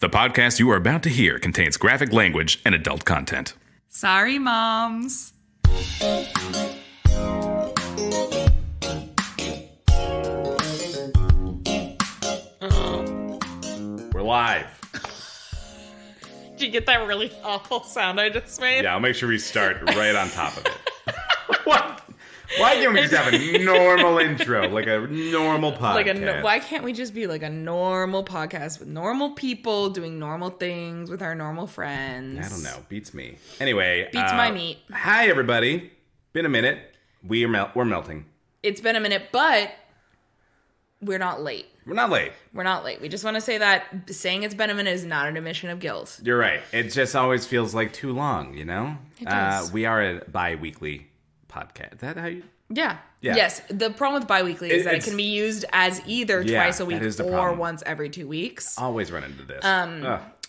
The podcast you are about to hear contains graphic language and adult content. Sorry, moms. We're live. Did you get that really awful sound I just made? Yeah, I'll make sure we start right on top of it. What? Why can't we just have a normal intro, like a normal podcast? Why can't we just be like a normal podcast with normal people doing normal things with our normal friends? I don't know. Beats me. Anyway. Beats my meat. Hi, everybody. Been a minute. We're melting. It's been a minute, but we're not late. We're not late. We're not late. We just want to say that saying it's been a minute is not an admission of guilt. You're right. It just always feels like too long, you know? It does. We are a bi-weekly podcast. Is that how you... Yeah. Yes. The problem with bi-weekly is that it can be used as either twice a week or once every 2 weeks. Always run into this.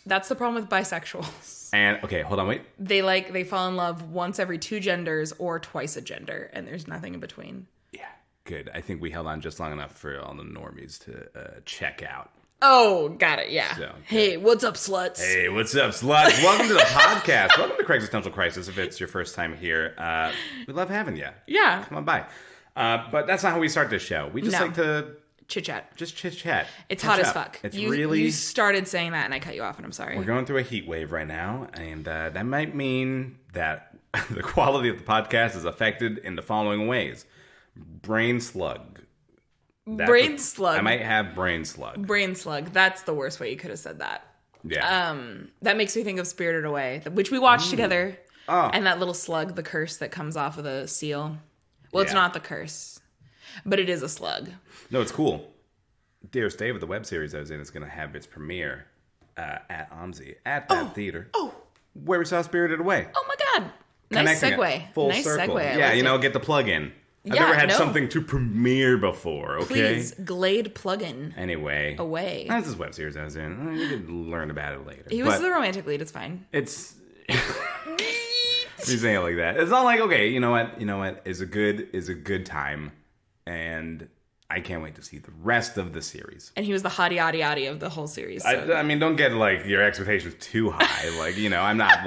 That's the problem with bisexuals. And, okay, hold on, wait. They fall in love once every two genders or twice a gender, and there's nothing in between. Yeah, good. I think we held on just long enough for all the normies to check out. Oh, got it, yeah. So, hey, what's up, sluts? Hey, what's up, sluts? Welcome to the podcast. Welcome to Existential Crisis, if it's your first time here. We love having you. Yeah. Come on by. But that's not how we start this show. We just like to... Chit-chat. Just chit-chat. It's hot as fuck. It's You started saying that, and I cut you off, and I'm sorry. We're going through a heat wave right now, and that might mean that the quality of the podcast is affected in the following ways. Brain slug. Slug. I might have brain slug. Brain slug. That's the worst way you could have said that. Yeah. That makes me think of Spirited Away, which we watched together. Oh. And that little slug, the curse that comes off of the seal. Well, It's not the curse, but it is a slug. No, it's cool. Dearest Eva, the web series I was in, is going to have its premiere at OMSI, at that theater. Oh. Where we saw Spirited Away. Oh my God. Nice segue. Full nice circle. Segue. Yeah, get the plug in. I've never had something to premiere before, okay? Please, Glade plugin. Anyway. Away. That's this web series I was in. You can learn about it later. He was the romantic lead. It's fine. It's... You say it like that. It's not like, okay, you know what? Is a good time. And I can't wait to see the rest of the series. And he was the hottie of the whole series. So. I mean, don't get, your expectations too high. I'm not,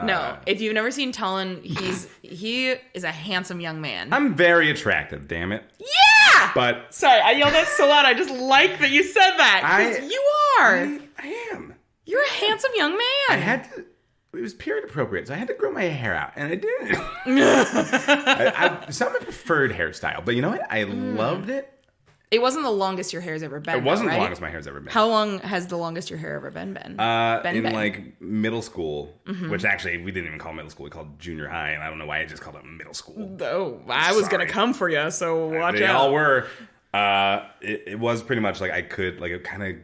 no, if you've never seen Talon, he is a handsome young man. I'm very attractive, damn it. Yeah! But... Sorry, I yelled that so loud. I just like that you said that. Because you are. I am. You're a handsome young man. I had to... It was period appropriate, so I had to grow my hair out, and I did. It's not my preferred hairstyle, but you know what? I loved it. It wasn't the longest your hair's ever been. It wasn't the longest my hair's ever been. How long has the longest your hair ever been? Middle school, which actually we didn't even call middle school. We called junior high, and I don't know why I just called it middle school. Oh, I was gonna come for you, so watch out. They all were. It was pretty much it kind of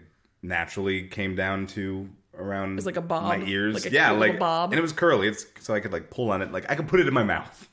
naturally came down to around. It was like a bob, my ears. like a bob, and it was curly. So I could pull on it. I could put it in my mouth.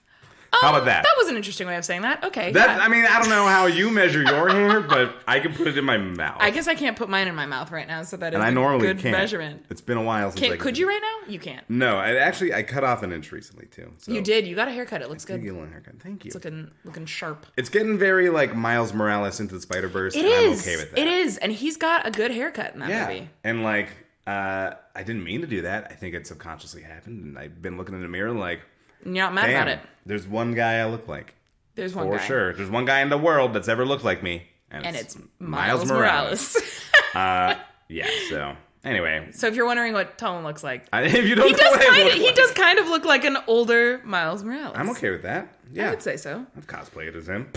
How about that? That was an interesting way of saying that. Okay. I mean, I don't know how you measure your hair, but I can put it in my mouth. I guess I can't put mine in my mouth right now, so that is I normally good can't. measurement. It's been a while since could you right now? You can't. No, I cut off an inch recently too. So. You did. You got a haircut. It looks good. You got a haircut. Thank you. It's looking sharp. It's getting very Miles Morales into the Spider-Verse. It and is. I'm okay with that. It is, and he's got a good haircut in that movie. And I didn't mean to do that. I think it subconsciously happened, and I've been looking in the mirror you're not mad about it. There's one guy I look like. There's one guy. For sure. There's one guy in the world that's ever looked like me. And it's Miles Morales. Yeah, so anyway. So if you're wondering what Talon looks like. If you don't he does kind of look like an older Miles Morales. I'm okay with that. Yeah. I would say so. I've cosplayed as him.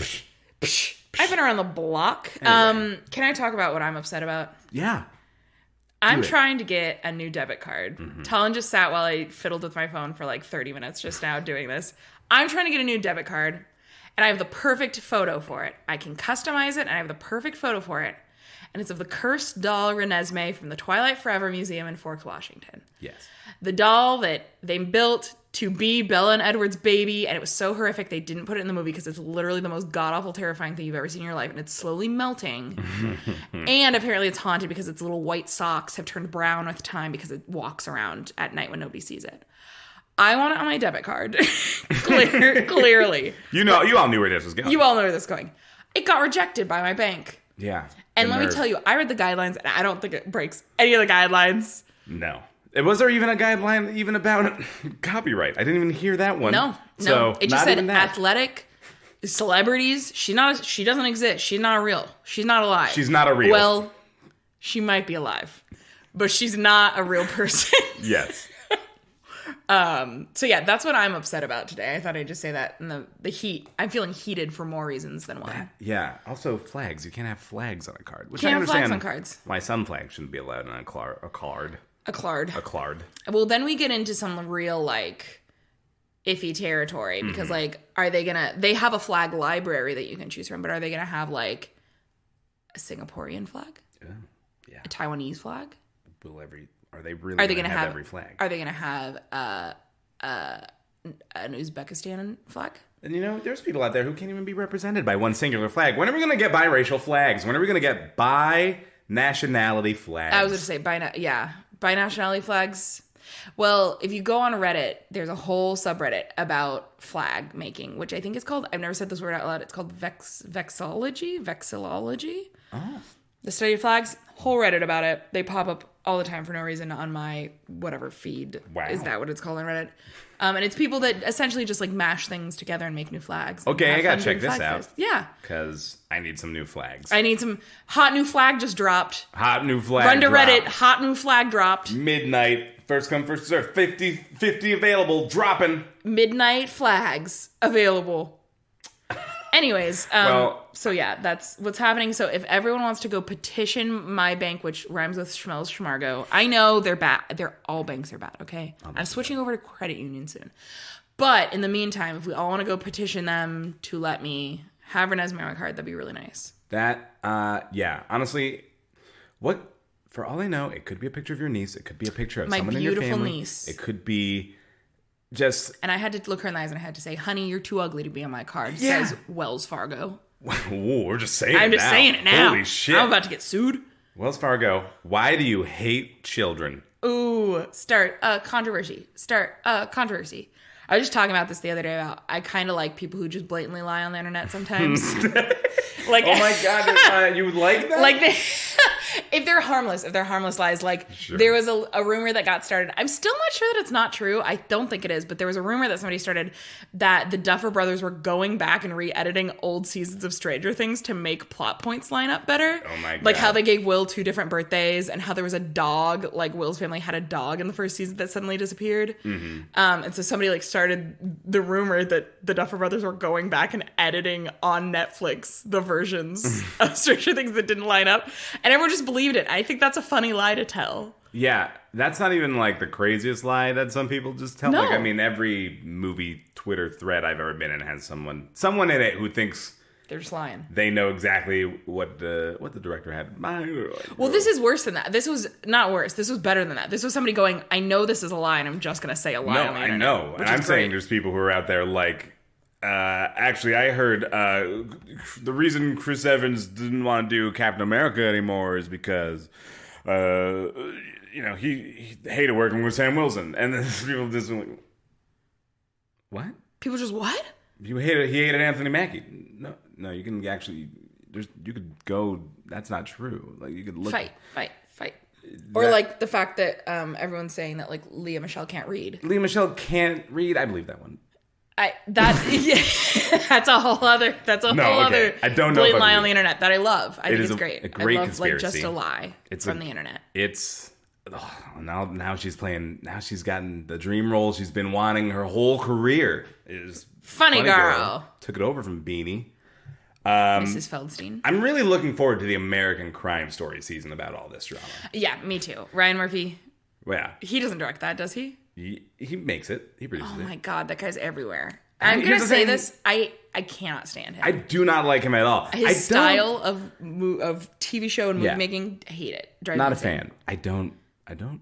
I've been around the block. Anyway. Can I talk about what I'm upset about? Yeah. I'm trying to get a new debit card. Mm-hmm. Talon just sat while I fiddled with my phone for 30 minutes just now doing this. I'm trying to get a new debit card, and I have the perfect photo for it. I can customize it, and I have the perfect photo for it. And it's of the cursed doll Renesmee from the Twilight Forever Museum in Forks, Washington. Yes. The doll that they built to be Bella and Edward's baby, and it was so horrific they didn't put it in the movie because it's literally the most god-awful, terrifying thing you've ever seen in your life, and it's slowly melting. And apparently it's haunted because its little white socks have turned brown with time because it walks around at night when nobody sees it. I want it on my debit card. Clearly. You all knew where this was going. You all know where this is going. It got rejected by my bank. Yeah. And let me tell you, I read the guidelines, and I don't think it breaks any of the guidelines. No. Was there even a guideline even about copyright? I didn't even hear that one. No. It just said athletic celebrities. She doesn't exist. She's not real. She's not alive. She's not a real. Well, she might be alive, but she's not a real person. Yes. So yeah, that's what I'm upset about today. I thought I'd just say that in the heat. I'm feeling heated for more reasons than one. Yeah. Also, flags. You can't have flags on a card. Which Can't I have understand flags on cards. why some flags shouldn't be allowed on a card. A card. A card. Well, then we get into some real, like, iffy territory. Because, like, are they gonna... They have a flag library that you can choose from, but are they gonna have, like, a Singaporean flag? Yeah. A Taiwanese flag? Are they really going to have every flag? Are they going to have an Uzbekistan flag? And there's people out there who can't even be represented by one singular flag. When are we going to get biracial flags? When are we going to get bi-nationality flags? I was going to say bi-nationality flags. Well, if you go on Reddit, there's a whole subreddit about flag making, which I think is called, I've never said this word out loud, it's called vexillology. Oh. The study of flags, whole Reddit about it. They pop up all the time for no reason on my whatever feed. Wow. Is that what it's called on Reddit? And it's people that essentially just like mash things together and make new flags. Okay, I gotta check this out. Yeah. Because I need some new flags. I need some hot new flag just dropped. Hot new flag Run to dropped. Reddit, hot new flag dropped. Midnight, first come, first serve. 50 available, dropping. Midnight flags available. Anyways, so yeah, that's what's happening. So if everyone wants to go petition my bank, which rhymes with Schmelz Schmargo, I know they're bad. All banks are bad, okay? I'm switching over to credit union soon. But in the meantime, if we all want to go petition them to let me have Renesmee on my card, that'd be really nice. Yeah, honestly, for all I know, it could be a picture of your niece. It could be a picture of someone in your family. My beautiful niece. It could be... And I had to look her in the eyes and I had to say, honey, you're too ugly to be on my card. It says Wells Fargo. Ooh, we're just saying it now. I'm just saying it now. Holy shit. I'm about to get sued. Wells Fargo, why do you hate children? Ooh, controversy. Controversy. I was just talking about this the other day about I kind of like people who just blatantly lie on the internet sometimes. Like, oh my God, you would like that? Like, if they're harmless lies. Like, sure. There was a rumor that got started. I'm still not sure that it's not true. I don't think it is, but there was a rumor that somebody started that the Duffer Brothers were going back and re-editing old seasons of Stranger Things to make plot points line up better. Oh my God. Like how they gave Will 2 different birthdays and how there was a dog, like Will's family had a dog in the first season that suddenly disappeared. Mm-hmm. And so somebody like started the rumor that the Duffer Brothers were going back and editing on Netflix the versions of Stranger Things that didn't line up. And everyone just believed it. I think that's a funny lie to tell. Yeah, that's not even like the craziest lie that some people just tell. No. Like, I mean, every movie Twitter thread I've ever been in has someone in it who thinks they're just lying. They know exactly what the director had in mind. Well, this is worse than that. This was not worse. This was better than that. This was somebody going, I know this is a lie, and I'm just going to say a lie on the internet. No, I know. And I'm saying there's people who are out there like, actually, I heard the reason Chris Evans didn't want to do Captain America anymore is because, he hated working with Sam Wilson. And then people just like, what? People just, what? He hated Anthony Mackie. No, you can actually, you could go, that's not true. Like, you could look. Fight. Or like the fact that everyone's saying that like Leah Michelle can't read. Leah Michelle can't read. I believe that one. That's a whole other. I don't know. Blatant lie on the internet that I love. I think it's great. A great I love conspiracy. Like just a lie from the internet. It's now she's playing. Now she's gotten the dream role she's been wanting her whole career. Is Funny girl. Took it over from Beanie. Mrs. Feldstein. I'm really looking forward to the American Crime Story season about all this drama. Yeah, me too. Ryan Murphy. Yeah. He doesn't direct that, does he? He makes it. He produces it. Oh my God, that guy's everywhere. I'm going to say this. I cannot stand him. I do not like him at all. His style of TV show and movie making, I hate it. Not a fan. I don't mind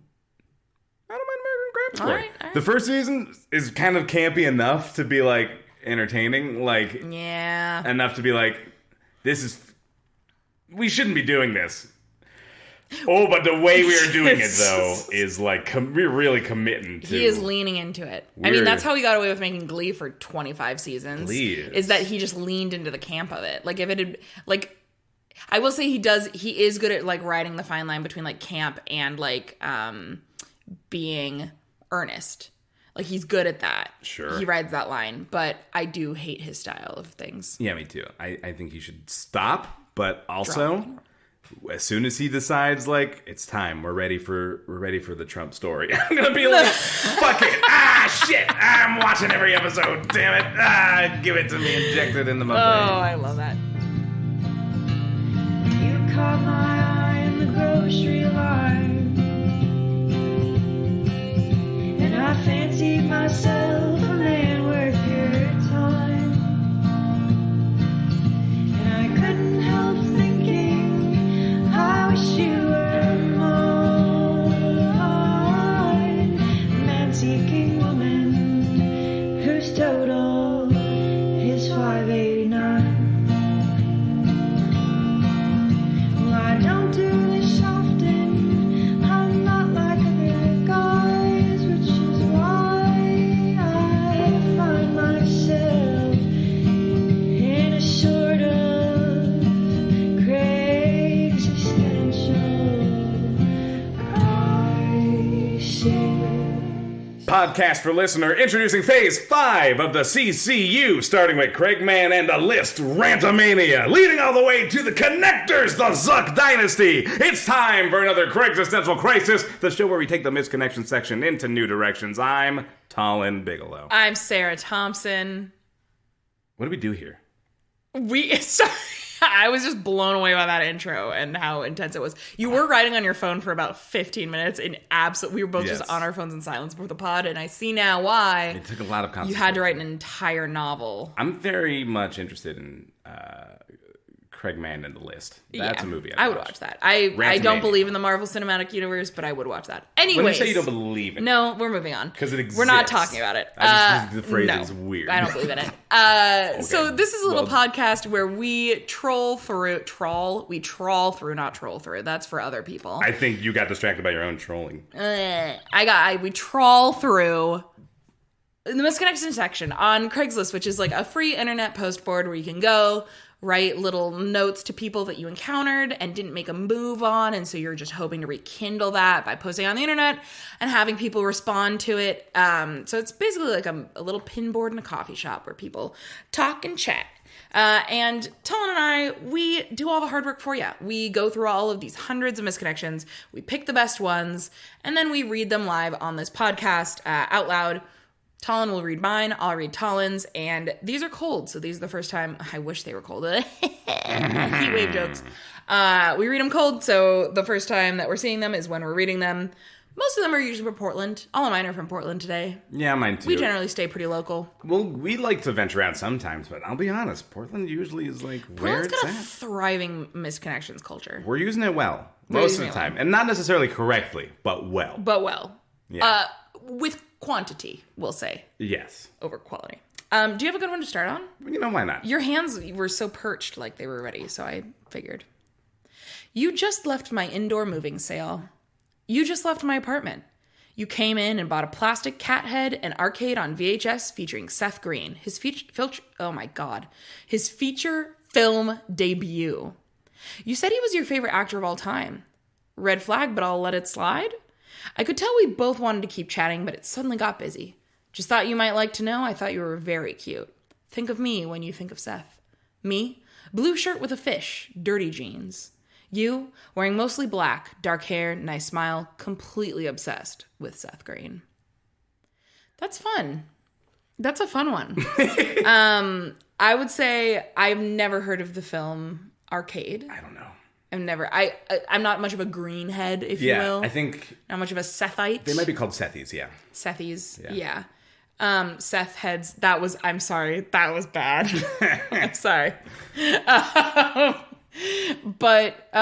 American Crime Story. All right. The first season is kind of campy enough to be like entertaining. Like, yeah. Enough to be like, we shouldn't be doing this. Oh, but the way we are doing it, though, is like, we're really committing to... He is leaning into it. I mean, that's how he got away with making Glee for 25 seasons. Glee is that he just leaned into the camp of it. Like, if it had... Like, I will say he is good at like riding the fine line between like camp and like being earnest. Like he's good at that. Sure. He rides that line, but I do hate his style of things. Yeah, me too. I think he should stop, but also as soon as he decides like it's time, we're ready for the Trump story. I'm gonna be like, fuck it. Shit. I'm watching every episode. Damn it. Give it to me. Inject it into my brain. Oh, I love that. You caught my eye in the grocery line, and I fancied myself a man worth your time, and I couldn't help thinking, I wish you were mine, man-seeking woman whose total is 589. I don't do this often. I'm not like other guys, which is why I find myself in a sort of crazy existential crisis. Podcast for listener introducing phase 5 of the CCU, starting with Craig Mann and the list Rantomania, leading all the way to the connectors, the Zuck Dynasty. It's time for another Craig's Existential Crisis, the show where we take the misconnection section into new directions. I'm Talon Bigelow. I'm Sarah Thompson. What do we do here? Sorry, I was just blown away by that intro and how intense it was. You were writing on your phone for about 15 minutes in we were both Yes. just on our phones in silence before the pod, and I see now why It took a lot of you concentration. had to write an entire novel. I'm very much interested in Craig Mann and the list. That's Yeah, a movie I would watch that. I Rantomania. don't believe in the Marvel Cinematic Universe, but I would watch that. Anyways. When you say you don't believe in it. No, we're moving on. 'Cause it We're not exists. talking about it. The phrase no, is weird. I don't believe in it. So this is a little podcast where we trawl through, not troll through. That's for other people. I think you got distracted by your own trolling. We trawl through the misconnection section on Craigslist, which is like a free internet post board where you can go write little notes to people that you encountered and didn't make a move on, and so you're just hoping to rekindle that by posting on the internet and having people respond to it. So it's basically like a little pin board in a coffee shop where people talk and chat. And Talon and I, we do all the hard work for you. We go through all of these hundreds of misconnections, we pick the best ones, and then we read them live on this podcast out loud. Talon will read mine, I'll read Talon's, and these are cold, so these are the first time. I wish they were cold. Heat wave jokes. We read them cold, so the first time that we're seeing them is when we're reading them. Most of them are usually from Portland. All of mine are from Portland today. Yeah, mine too. We generally stay pretty local. Well, we like to venture out sometimes, but I'll be honest, Portland usually is like where Portland's it's got a at. thriving misconnections culture. We're using it well. We're Most using of it the time. And not necessarily correctly, but well. But well. Yeah. With quantity, we'll say, Yes. over quality. Do you have a good one to start on? You know, why not? Your hands were so perched like they were ready, so I figured. You just left my indoor moving sale. You just left my apartment. You came in and bought a plastic cat head and arcade on VHS featuring Seth Green. His feature film debut. You said he was your favorite actor of all time. Red flag, but I'll let it slide. I could tell we both wanted to keep chatting, but it suddenly got busy. Just thought you might like to know I thought you were very cute. Think of me when you think of Seth. Me, blue shirt with a fish, dirty jeans. You, wearing mostly black, dark hair, nice smile, completely obsessed with Seth Green. That's fun. That's a fun one. I would say I've never heard of the film Arcade. I don't know. I'm not much of a greenhead, if you will. I think Not much of a Sethite. they might be called Sethies, yeah. Sethies, Yeah. Seth heads. I'm sorry. That was bad. I'm sorry. But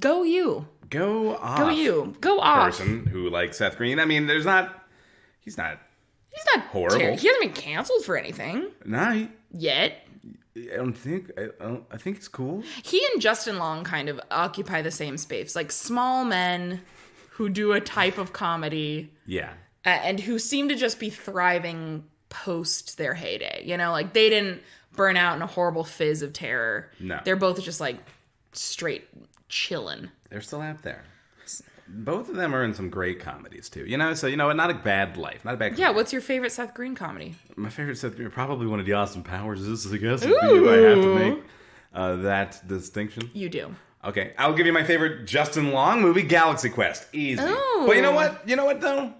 go you. Go off. Go you. Go off. Person who likes Seth Green. I mean, he's not He's not horrible. He hasn't been canceled for anything Nah, yet. I think it's cool. He and Justin Long kind of occupy the same space, like small men who do a type of comedy. Yeah. And who seem to just be thriving post their heyday. You know, like they didn't burnout and a horrible fizz of terror. No. They're both just like straight chillin'. They're still out there. Both of them are in some great comedies, too. So, not a bad life. Not a bad Yeah, comedy. what's your favorite Seth Green comedy? My favorite Seth Green, probably one of the Austin Powers. This is, I guess, would be if I have to make that distinction. You do. Okay, I'll give you my favorite Justin Long movie, Galaxy Quest. Easy. Oh. But you know what? You know what, though?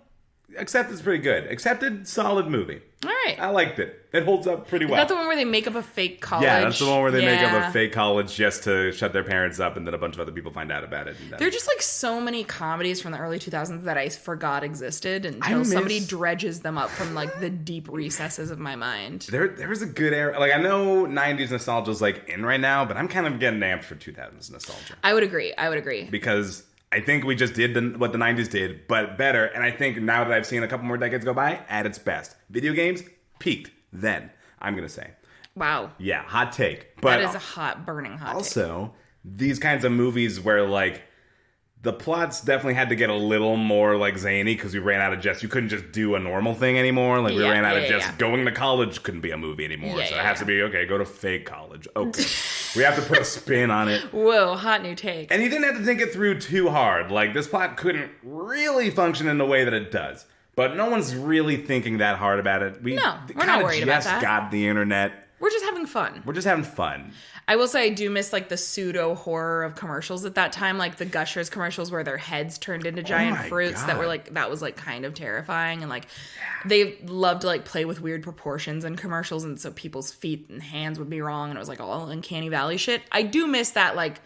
Accepted's pretty good. Accepted, solid movie. All right. I liked it. It holds up pretty well. Is that the one where they make up a fake college? Yeah, that's the one where they make up Yeah. a fake college just to shut their parents up, and then a bunch of other people find out about it. And then... There are just like so many comedies from the early 2000s that I forgot existed I until miss- somebody dredges them up from like the deep recesses of my mind. There was a good era. Like, I know 90s nostalgia is like in right now, but I'm kind of getting amped for 2000s nostalgia. I would agree. Because I think we just did what the 90s did, but better. And I think now that I've seen a couple more decades go by, at its best. Video games peaked then, I'm going to say. Wow. Yeah, hot take. But That is a burning hot take. also, these kinds of movies where, like, the plots definitely had to get a little more, like, zany because we ran out of you couldn't just do a normal thing anymore. Like, we ran out of going to college couldn't be a movie anymore. So it has to be, okay, go to fake college. Okay. We have to put a spin on it. Whoa, hot new take. And you didn't have to think it through too hard. Like, this plot couldn't really function in the way that it does. But no one's really thinking that hard about it. We're not worried about that. We just got the internet. We're just having fun. We're just having fun. I will say I do miss like the pseudo horror of commercials at that time, like the Gushers commercials where their heads turned into giant fruits. God. That were like, that was like kind of terrifying. And like they loved to like play with weird proportions in commercials. And so people's feet and hands would be wrong. And it was like all uncanny valley shit. I do miss that. Like,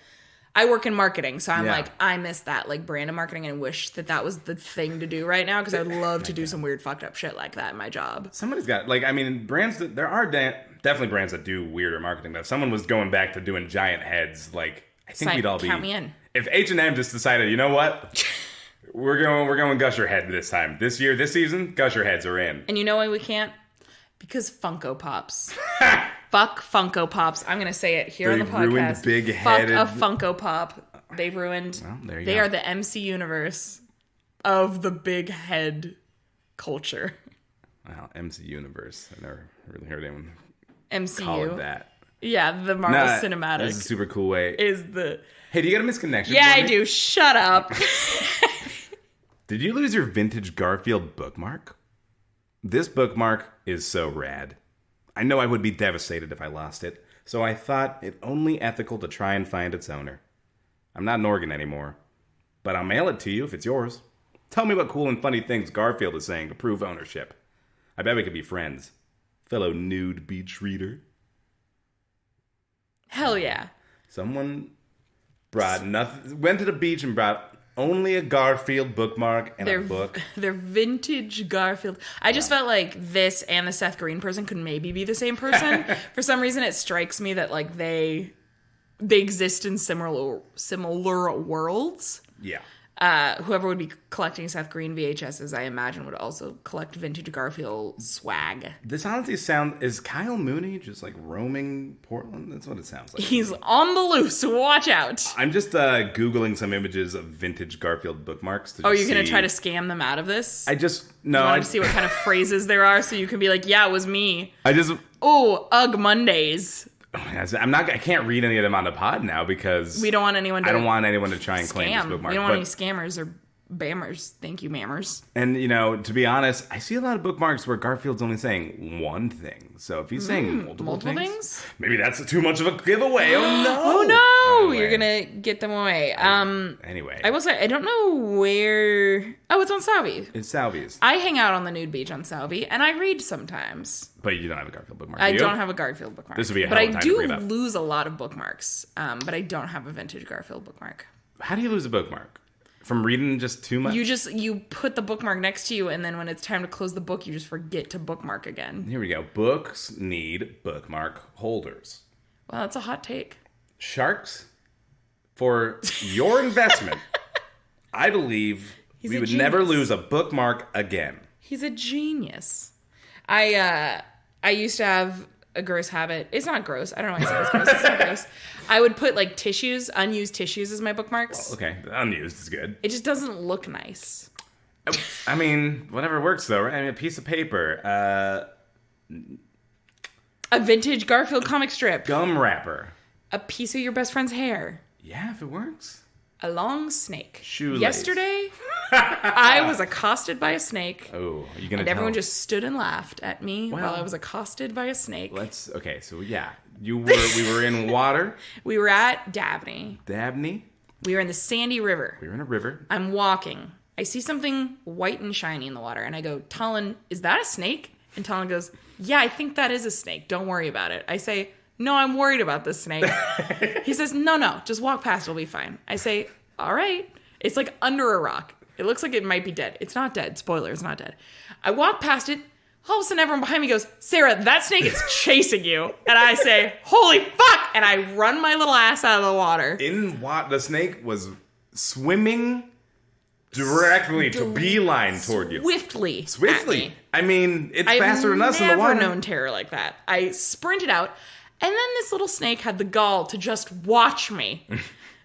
I work in marketing, so I'm like, I miss that, like, brand of marketing, and wish that was the thing to do right now, because I would love to do some weird fucked up shit like that in my job. Somebody's got, like, I mean, brands that, there are definitely brands that do weirder marketing. If someone was going back to doing giant heads, like, I think we'd all be... Count me in. If H&M just decided, you know what? We're going Gusher head this time. This season, Gusher heads are in. And you know why we can't? Because Funko Pops. Fuck Funko Pops. I'm going to say it here on the podcast. Ruined big-headed... Fuck a Funko Pop. They've ruined... Well, there you they go. are the MC universe of the big head culture. Wow, MC Universe. I never really heard anyone MCU. call it that. Yeah, the Marvel Cinematic. That's a super cool way. Is the... Hey, do you got a misconnection? Yeah, for I me? do. Shut up. Did you lose your vintage Garfield bookmark? This bookmark is so rad. I know I would be devastated if I lost it, so I thought it only ethical to try and find its owner. I'm not an organ anymore, but I'll mail it to you if it's yours. Tell me what cool and funny things Garfield is saying to prove ownership. I bet we could be friends. Fellow nude beach reader. Hell yeah. Someone went to the beach and brought only a Garfield bookmark and a book. They're vintage Garfield. I just felt like this and the Seth Green person could maybe be the same person. For some reason, it strikes me that like they exist in similar worlds. Yeah. Whoever would be collecting Seth Green VHSs, I imagine, would also collect vintage Garfield swag. This honestly is Kyle Mooney just like roaming Portland? That's what it sounds like. He's on the loose. Watch out. I'm just Googling some images of vintage Garfield bookmarks. Oh, you're going to try to scam them out of this? I wanted to see what kind of phrases there are so you can be like, yeah, it was me. Oh, Ugh Mondays. I can't read any of them on the pod now because we don't want anyone to I don't want anyone to try and claim this bookmark. We don't want any scammers or bammers. Thank you, mammers. And, to be honest, I see a lot of bookmarks where Garfield's only saying one thing. So if he's saying multiple things, maybe that's too much of a giveaway. Oh, no. Oh, no. You're going to get them away. Anyway. I will say, I don't know where... Oh, it's on Salvi. It's Salvi's. I hang out on the nude beach on Salvi, and I read sometimes. But you don't have a Garfield bookmark, I don't have a Garfield bookmark. This would be a But I hell of a time to bring it do up. lose a lot of bookmarks, but I don't have a vintage Garfield bookmark. How do you lose a bookmark? From reading just too much? You put the bookmark next to you, and then when it's time to close the book, you just forget to bookmark again. Here we go. Books need bookmark holders. Well, that's a hot take. Sharks, for your investment, I believe we would never lose a bookmark again. He's a genius. I used to have a gross habit. It's not gross. I don't know why I said it's gross. It's not gross. I would put like unused tissues as my bookmarks. Okay, unused is good. It just doesn't look nice. I mean, whatever works though, right? I mean, a piece of paper. A vintage Garfield comic strip. Gum wrapper. A piece of your best friend's hair. Yeah, if it works. A long snake. Shoelace. Yesterday, I was accosted by a snake. Oh, are you gonna? And everyone just stood and laughed at me Well, while I was accosted by a snake. Okay, so yeah, we were in water. We were at Dabney. Dabney. We were in the Sandy River. We were in a river. I'm walking. I see something white and shiny in the water, and I go, Talon, is that a snake? And Talon goes, yeah, I think that is a snake. Don't worry about it. I say, no, I'm worried about this snake. He says, no, just walk past. It'll be fine. I say, all right. It's like under a rock. It looks like it might be dead. It's not dead. Spoiler, it's not dead. I walk past it. All of a sudden, everyone behind me goes, Sarah, that snake is chasing you. And I say, holy fuck! And I run my little ass out of the water. The snake was swimming directly to beeline toward you. Swiftly. At me. I mean, it's faster than us in the water. I've never known terror like that. I sprinted out, and then this little snake had the gall to just watch me.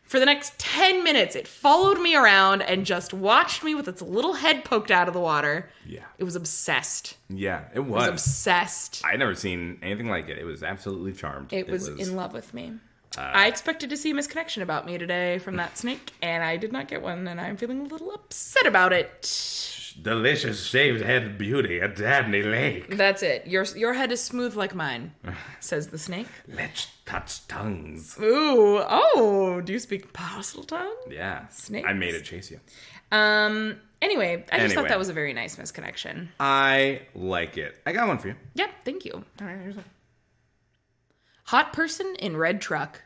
For the next 10 minutes, it followed me around and just watched me with its little head poked out of the water. Yeah. It was obsessed. Yeah, it was. Obsessed. I'd never seen anything like it. It was absolutely charmed. It was in love with me. I expected to see a misconnection about me today from that snake, and I did not get one, and I'm feeling a little upset about it. Delicious shaved head beauty at Dabney Lake. That's it. Your head is smooth like mine, says the snake. Let's touch tongues. Ooh, oh, do you speak parcel tongue? Yeah. Snakes. I made it chase you. Anyway, I just thought that was a very nice misconnection. I like it. I got one for you. Yep, thank you. All right, here's one. Hot person in red truck.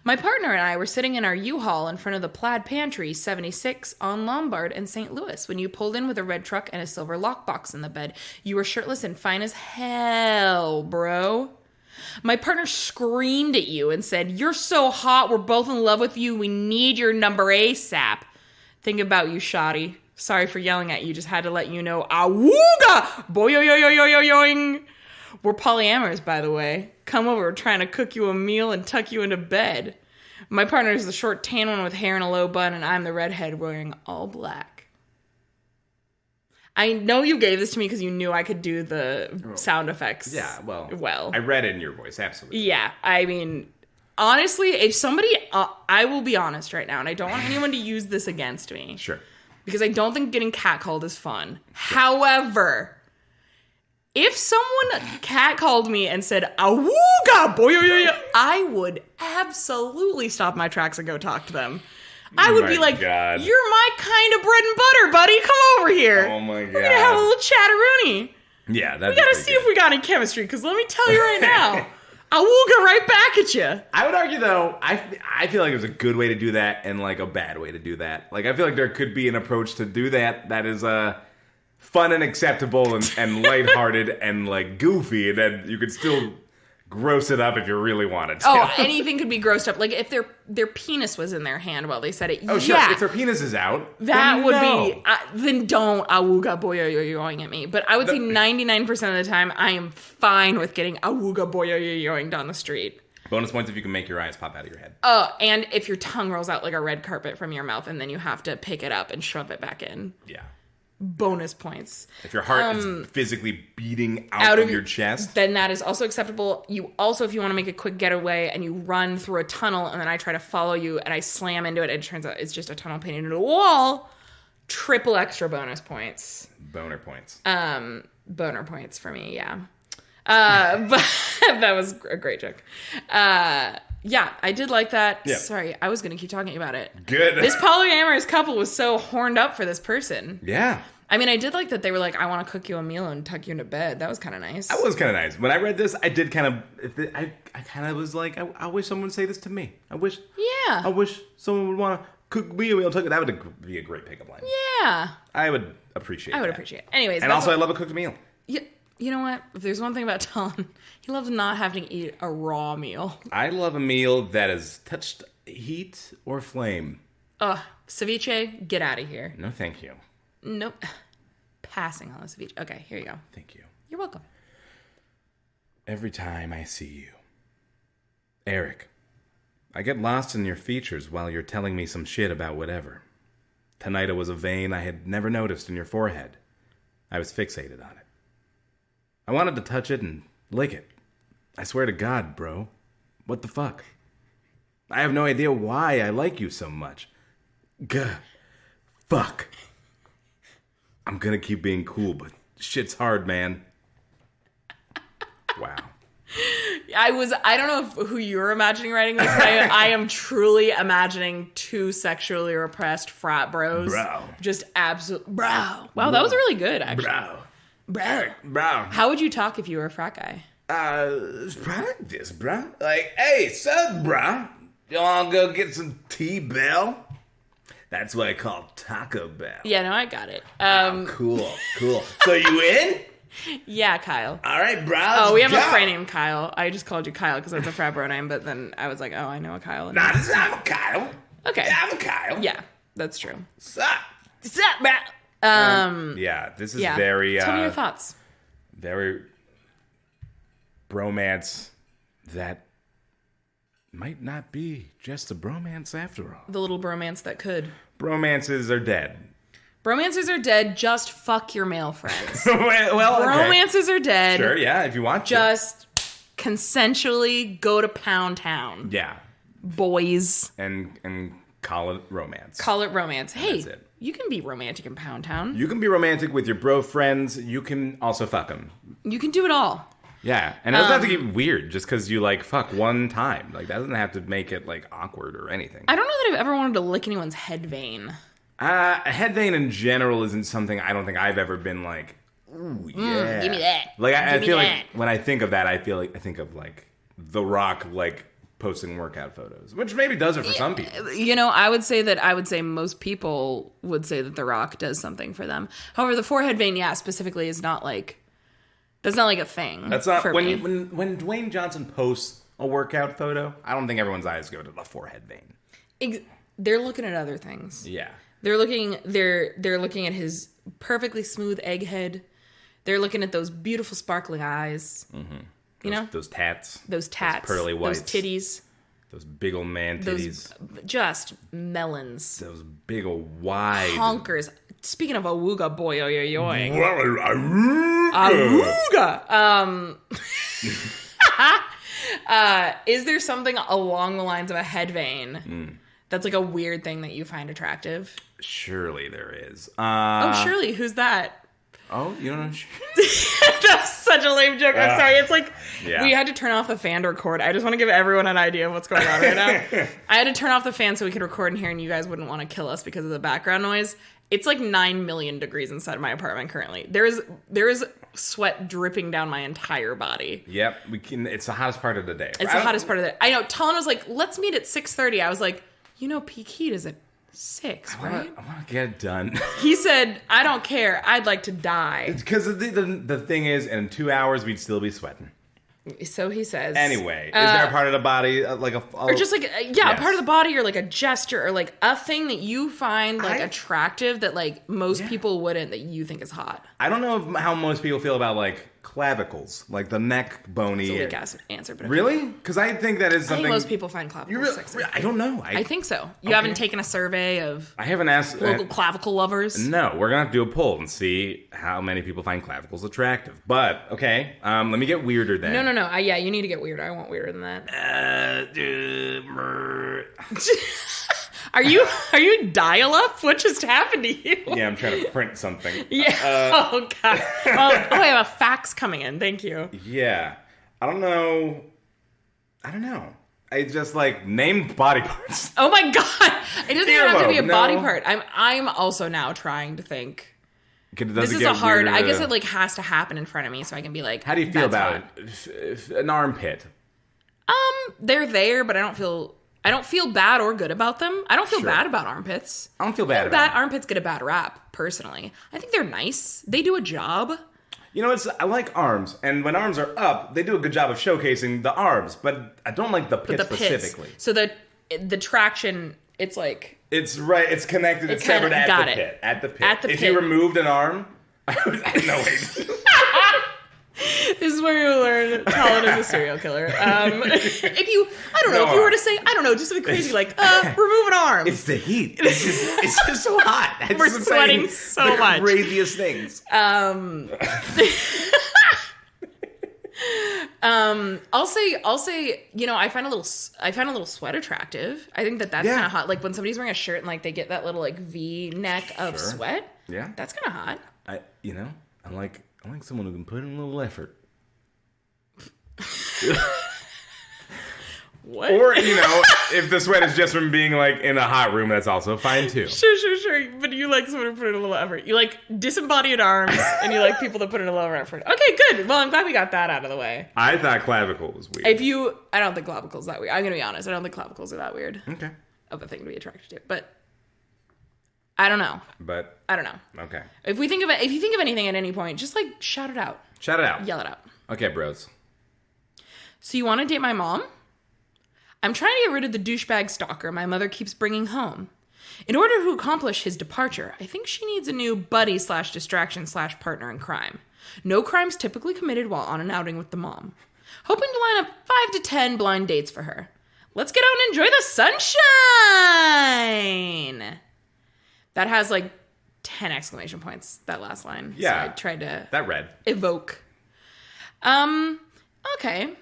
My partner and I were sitting in our U-Haul in front of the Plaid Pantry 76 on Lombard in St. Louis when you pulled in with a red truck and a silver lockbox in the bed. You were shirtless and fine as hell, bro. My partner screamed at you and said, "You're so hot, we're both in love with you, we need your number ASAP." Think about you, shoddy. Sorry for yelling at you, just had to let you know. Awooga! Boy-yo-yo-yo-yo-yo-yoing. We're polyamorous, by the way. Come over, we're trying to cook you a meal and tuck you into bed. My partner is the short tan one with hair and a low bun, and I'm the redhead wearing all black. I know you gave this to me because you knew I could do the sound effects. Yeah, well. I read it in your voice, absolutely. Yeah, I mean, honestly, if somebody... I will be honest right now, and I don't want anyone to use this against me. Sure. Because I don't think getting catcalled is fun. However... if someone catcalled me and said, "Awooga, boy," I would absolutely stop my tracks and go talk to them. I would be like, God. "You're my kind of bread and butter, buddy. Come over here. Oh my God. We're going to have a little chatteroony. Yeah, that's We got to see if we got any chemistry, because let me tell you right now, Awooga right back at you." I would argue, though, I feel like there's a good way to do that and, like, a bad way to do that. Like, I feel like there could be an approach to do that is, fun and acceptable and lighthearted and like goofy, and then you could still gross it up if you really wanted to. Oh, anything could be grossed up. Like if their penis was in their hand while they said it. Oh, sure. Yeah, If their penis is out, that would no. be. Then don't awooga boyoyoyoing at me. But I would say 99% of the time, I am fine with getting awooga boyoyoyoing down the street. Bonus points if you can make your eyes pop out of your head. Oh, and if your tongue rolls out like a red carpet from your mouth, and then you have to pick it up and shove it back in. Yeah. Bonus points. If your heart is physically beating out of your chest, then that is also acceptable. You also, if you want to make a quick getaway and you run through a tunnel and then I try to follow you and I slam into it and it turns out it's just a tunnel painted into a wall, triple extra bonus points. Boner points. Boner points for me, yeah. But that was a great joke. Yeah, I did like that. Yeah. Sorry, I was going to keep talking about it. Good. This polyamorous couple was so horned up for this person. Yeah. I mean, I did like that they were like, "I want to cook you a meal and tuck you into bed." That was kind of nice. That was kind of nice. When I read this, I did kind of... I kind of was like, I wish someone would say this to me. I wish someone would want to cook me a meal and tuck it. That would be a great pickup line. Yeah. I would appreciate that. appreciate it. Anyways. And also, I love a cooked meal. You know what? If there's one thing about Talon, he loves not having to eat a raw meal. I love a meal that has touched heat or flame. Ceviche, get out of here. No, thank you. Nope. Passing on the ceviche. Okay, here you go. Thank you. You're welcome. Every time I see you. Eric, I get lost in your features while you're telling me some shit about whatever. Tonight it was a vein I had never noticed in your forehead. I was fixated on it. I wanted to touch it and lick it. I swear to God, bro. What the fuck? I have no idea why I like you so much. Fuck. I'm gonna keep being cool, but shit's hard, man. Wow. I don't know who you're imagining writing this, but I am truly imagining two sexually repressed frat bros. Bro. Just absolute bro. Wow, that was really good, actually. Bro. How would you talk if you were a frat guy? Like this, bro. Like, hey, sup, bro? You wanna go get some T-Bell? That's what I call Taco Bell. Yeah, no, I got it. Cool. So you in? Yeah, Kyle. All right, bro. Oh, we have a friend named Kyle. I just called you Kyle because that's a frat bro name, but then I was like, oh, I know a Kyle. Nah, I'm a Kyle. Okay. Yeah, I'm a Kyle. Yeah, that's true. Sup? Yeah, this is very... Tell me your thoughts. Very bromance that might not be just a bromance after all. The little bromance that could. Bromances are dead. Bromances are dead. Just fuck your male friends. well, okay. Bromances are dead. Sure, yeah, if you want to. Just consensually go to Pound Town. Yeah. Boys. And call it romance. Call it romance. Hey, That's it. You can be romantic in Pound Town. You can be romantic with your bro friends. You can also fuck them. You can do it all. Yeah, and it doesn't have to get weird just because you, like, fuck one time. Like, that doesn't have to make it, like, awkward or anything. I don't know that I've ever wanted to lick anyone's head vein. A head vein in general isn't something I don't think I've ever been like, ooh, yeah. Give me that. Like, I feel that. like when I think of that, I think of, like, The Rock, like, posting workout photos, which maybe does it for some people. You know, I would say most people would say that The Rock does something for them. However, the forehead vein, specifically is not like, that's not like a thing. That's not, for when me. when Dwayne Johnson posts a workout photo, I don't think everyone's eyes go to the forehead vein. They're looking at other things. Yeah. They're looking at his perfectly smooth egg head. They're looking at those beautiful sparkling eyes. Mm-hmm. You know? Those tats. Those pearly whites. Those titties. Those big old man titties. Those just melons. Those big old wide. Honkers. Speaking of awooga boy, oy. Awooga. Is there something along the lines of a head vein that's like a weird thing that you find attractive? Surely there is. Surely. Who's that? Oh, you don't know? That's such a lame joke. I'm sorry. It's like Yeah. we had to turn off the fan to record. I just want to give everyone an idea of what's going on right now. I had to turn off the fan so we could record in here and you guys wouldn't want to kill us because of the background noise. It's like 9 million degrees inside of my apartment currently. There is sweat dripping down my entire body. Yep, it's the hottest part of the day. It's the hottest part of the day. I know. Talon was like, let's meet at 6:30. I was like, peak heat is at 6, right? I want to get it done. He said, I don't care. I'd like to die. Because the thing is, in 2 hours, we'd still be sweating. So he says. Anyway, is there a part of the body like a... Or just like, a part of the body or like a gesture or like a thing that you find like attractive that like most people wouldn't, that you think is hot? I don't know how most people feel about like clavicles, like the neck bony. It's a weak answer, but really? Because I think that is something... I think most people find clavicles sexy. I don't know. I think so. You haven't taken a survey of... I haven't asked... local clavicle lovers? No, we're going to have to do a poll and see how many people find clavicles attractive. But, okay, let me get weirder then. No. You need to get weirder. I want weirder than that. Are you dial-up? What just happened to you? Yeah, I'm trying to print something. Yeah. Oh, God. I have a fax coming in. Thank you. Yeah. I don't know. I just, like, named body parts. Oh, my God. It doesn't even have to be a body part. I'm also now trying to think. This is a hard... I guess it, like, has to happen in front of me so I can be like... How do you feel about it? An armpit. They're there, but I don't feel bad or good about them. I don't feel bad about armpits. I don't feel bad about them. Armpits get a bad rap, personally. I think they're nice. They do a job. You know, I like arms, and when arms are up, they do a good job of showcasing the arms, but I don't like the pit specifically. So the traction, it's like... It's right, it's connected, it's severed at the pit. At the pit. If you removed an arm, no, wait. This is where you learn Talon is a serial killer. If you were to say, just something crazy like, remove an arm. It's the heat. It's just so hot. We're sweating so much. The craziest things. I'll say, you know, I find a little sweat attractive. I think that's kind of hot. Like when somebody's wearing a shirt and like they get that little like V neck of sweat. Yeah. That's kind of hot. I like someone who can put in a little effort. What? Or, you know, if the sweat is just from being, like, in a hot room, that's also fine, too. Sure. But you like someone who put in a little effort. You like disembodied arms, and you like people that put in a little effort. Okay, good. Well, I'm glad we got that out of the way. I thought clavicle was weird. I don't think clavicle's that weird. I'm going to be honest. I don't think clavicles are that weird. Okay. Of a thing to be attracted to. But I don't know. I don't know. Okay. If you think of anything at any point, just, like, shout it out. Shout it out. Yell it out. Okay, bros. So you want to date my mom? I'm trying to get rid of the douchebag stalker my mother keeps bringing home. In order to accomplish his departure, I think she needs a new buddy/distraction/partner in crime. No crimes typically committed while on an outing with the mom. Hoping to line up 5 to 10 blind dates for her. Let's get out and enjoy the sunshine! That has like 10 exclamation points, that last line. Yeah. So I tried to That read. evoke. Okay.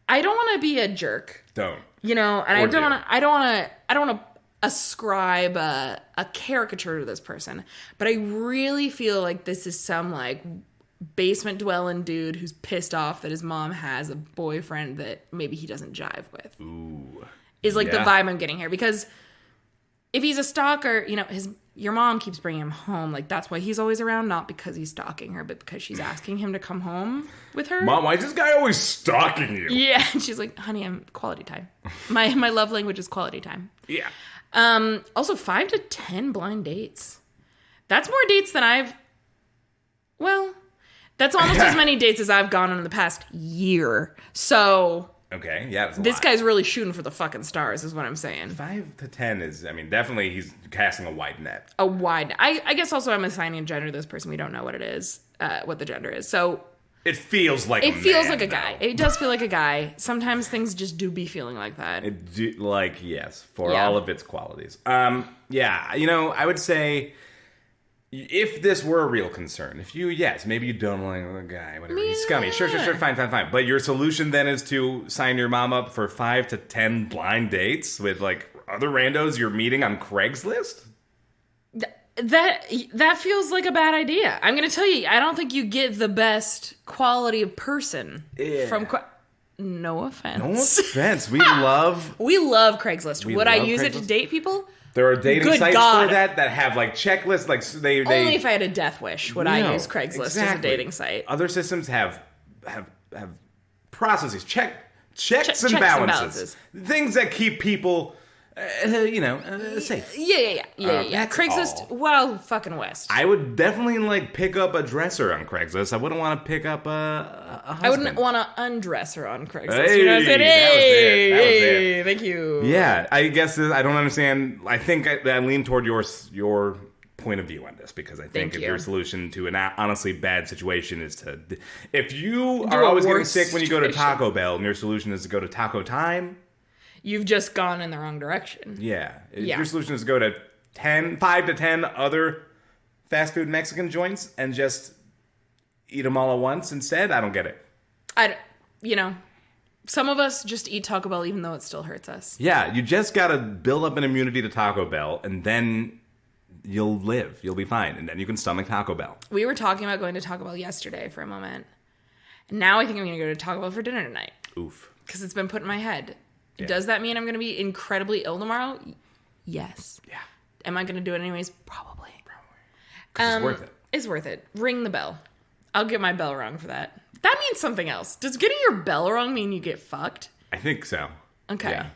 I don't want to be a jerk. Don't. You know, and Or I don't want to ascribe a caricature to this person, but I really feel like this is some like basement dwelling dude who's pissed off that his mom has a boyfriend that maybe he doesn't jive with. Ooh. Is like the vibe I'm getting here, because if he's a stalker, you know, your mom keeps bringing him home. Like, that's why he's always around, not because he's stalking her, but because she's asking him to come home with her. Mom, why is this guy always stalking you? Yeah, and she's like, honey, I'm quality time. My love language is quality time. Yeah. Also, 5 to 10 blind dates. That's more dates than that's almost as many dates as I've gone on in the past year. So... Okay, yeah, that's a this lot. guy's really shooting for the fucking stars, is what I'm saying. 5 to 10 is, I mean, definitely he's casting a wide net. A wide... I guess also I'm assigning a gender to this person. We don't know what it is, what the gender is. So... It feels like It feels like a guy. It does feel like a guy. Sometimes things just do be feeling like that. Yes, for all of its qualities. Yeah, you know, I would say... If this were a real concern, maybe you don't like the guy, whatever, he's scummy. Sure, fine. But your solution then is to sign your mom up for 5 to 10 blind dates with, like, other randos you're meeting on Craigslist? That feels like a bad idea. I'm going to tell you, I don't think you get the best quality of person from... No offense. No offense. We love Craigslist. Would I use it to Craigslist. date people? There are dating Good sites God. for that have like checklists, like they Only if I had a death wish would I use Craigslist as a dating site. Other systems have processes, checks and balances, things that keep people, safe. Yeah. Craigslist, all. Wild fucking West. I would definitely like pick up a dresser on Craigslist. I wouldn't want to pick up a husband. I wouldn't want to undress her on Craigslist. Hey, You know what I'm saying? that was it. Thank you. Yeah, I guess I don't understand. I think I lean toward your point of view on this, because I think if your solution to an honestly bad situation is to... If you are always getting sick when you go to Taco Bell and your solution is to go to Taco Time... You've just gone in the wrong direction. Yeah. Your solution is to go to 5 to 10 other fast food Mexican joints and just eat them all at once instead. I don't get it. Some of us just eat Taco Bell even though it still hurts us. Yeah, you just got to build up an immunity to Taco Bell, and then you'll live. You'll be fine, and then you can stomach Taco Bell. We were talking about going to Taco Bell yesterday for a moment. And now I think I'm going to go to Taco Bell for dinner tonight. Oof. Because it's been put in my head. Yeah. Does that mean I'm going to be incredibly ill tomorrow? Yes. Yeah. Am I going to do it anyways? Probably. 'Cause it's worth it. It's worth it. Ring the bell. I'll get my bell rung for that. That means something else. Does getting your bell rung mean you get fucked? I think so. Okay. Yeah.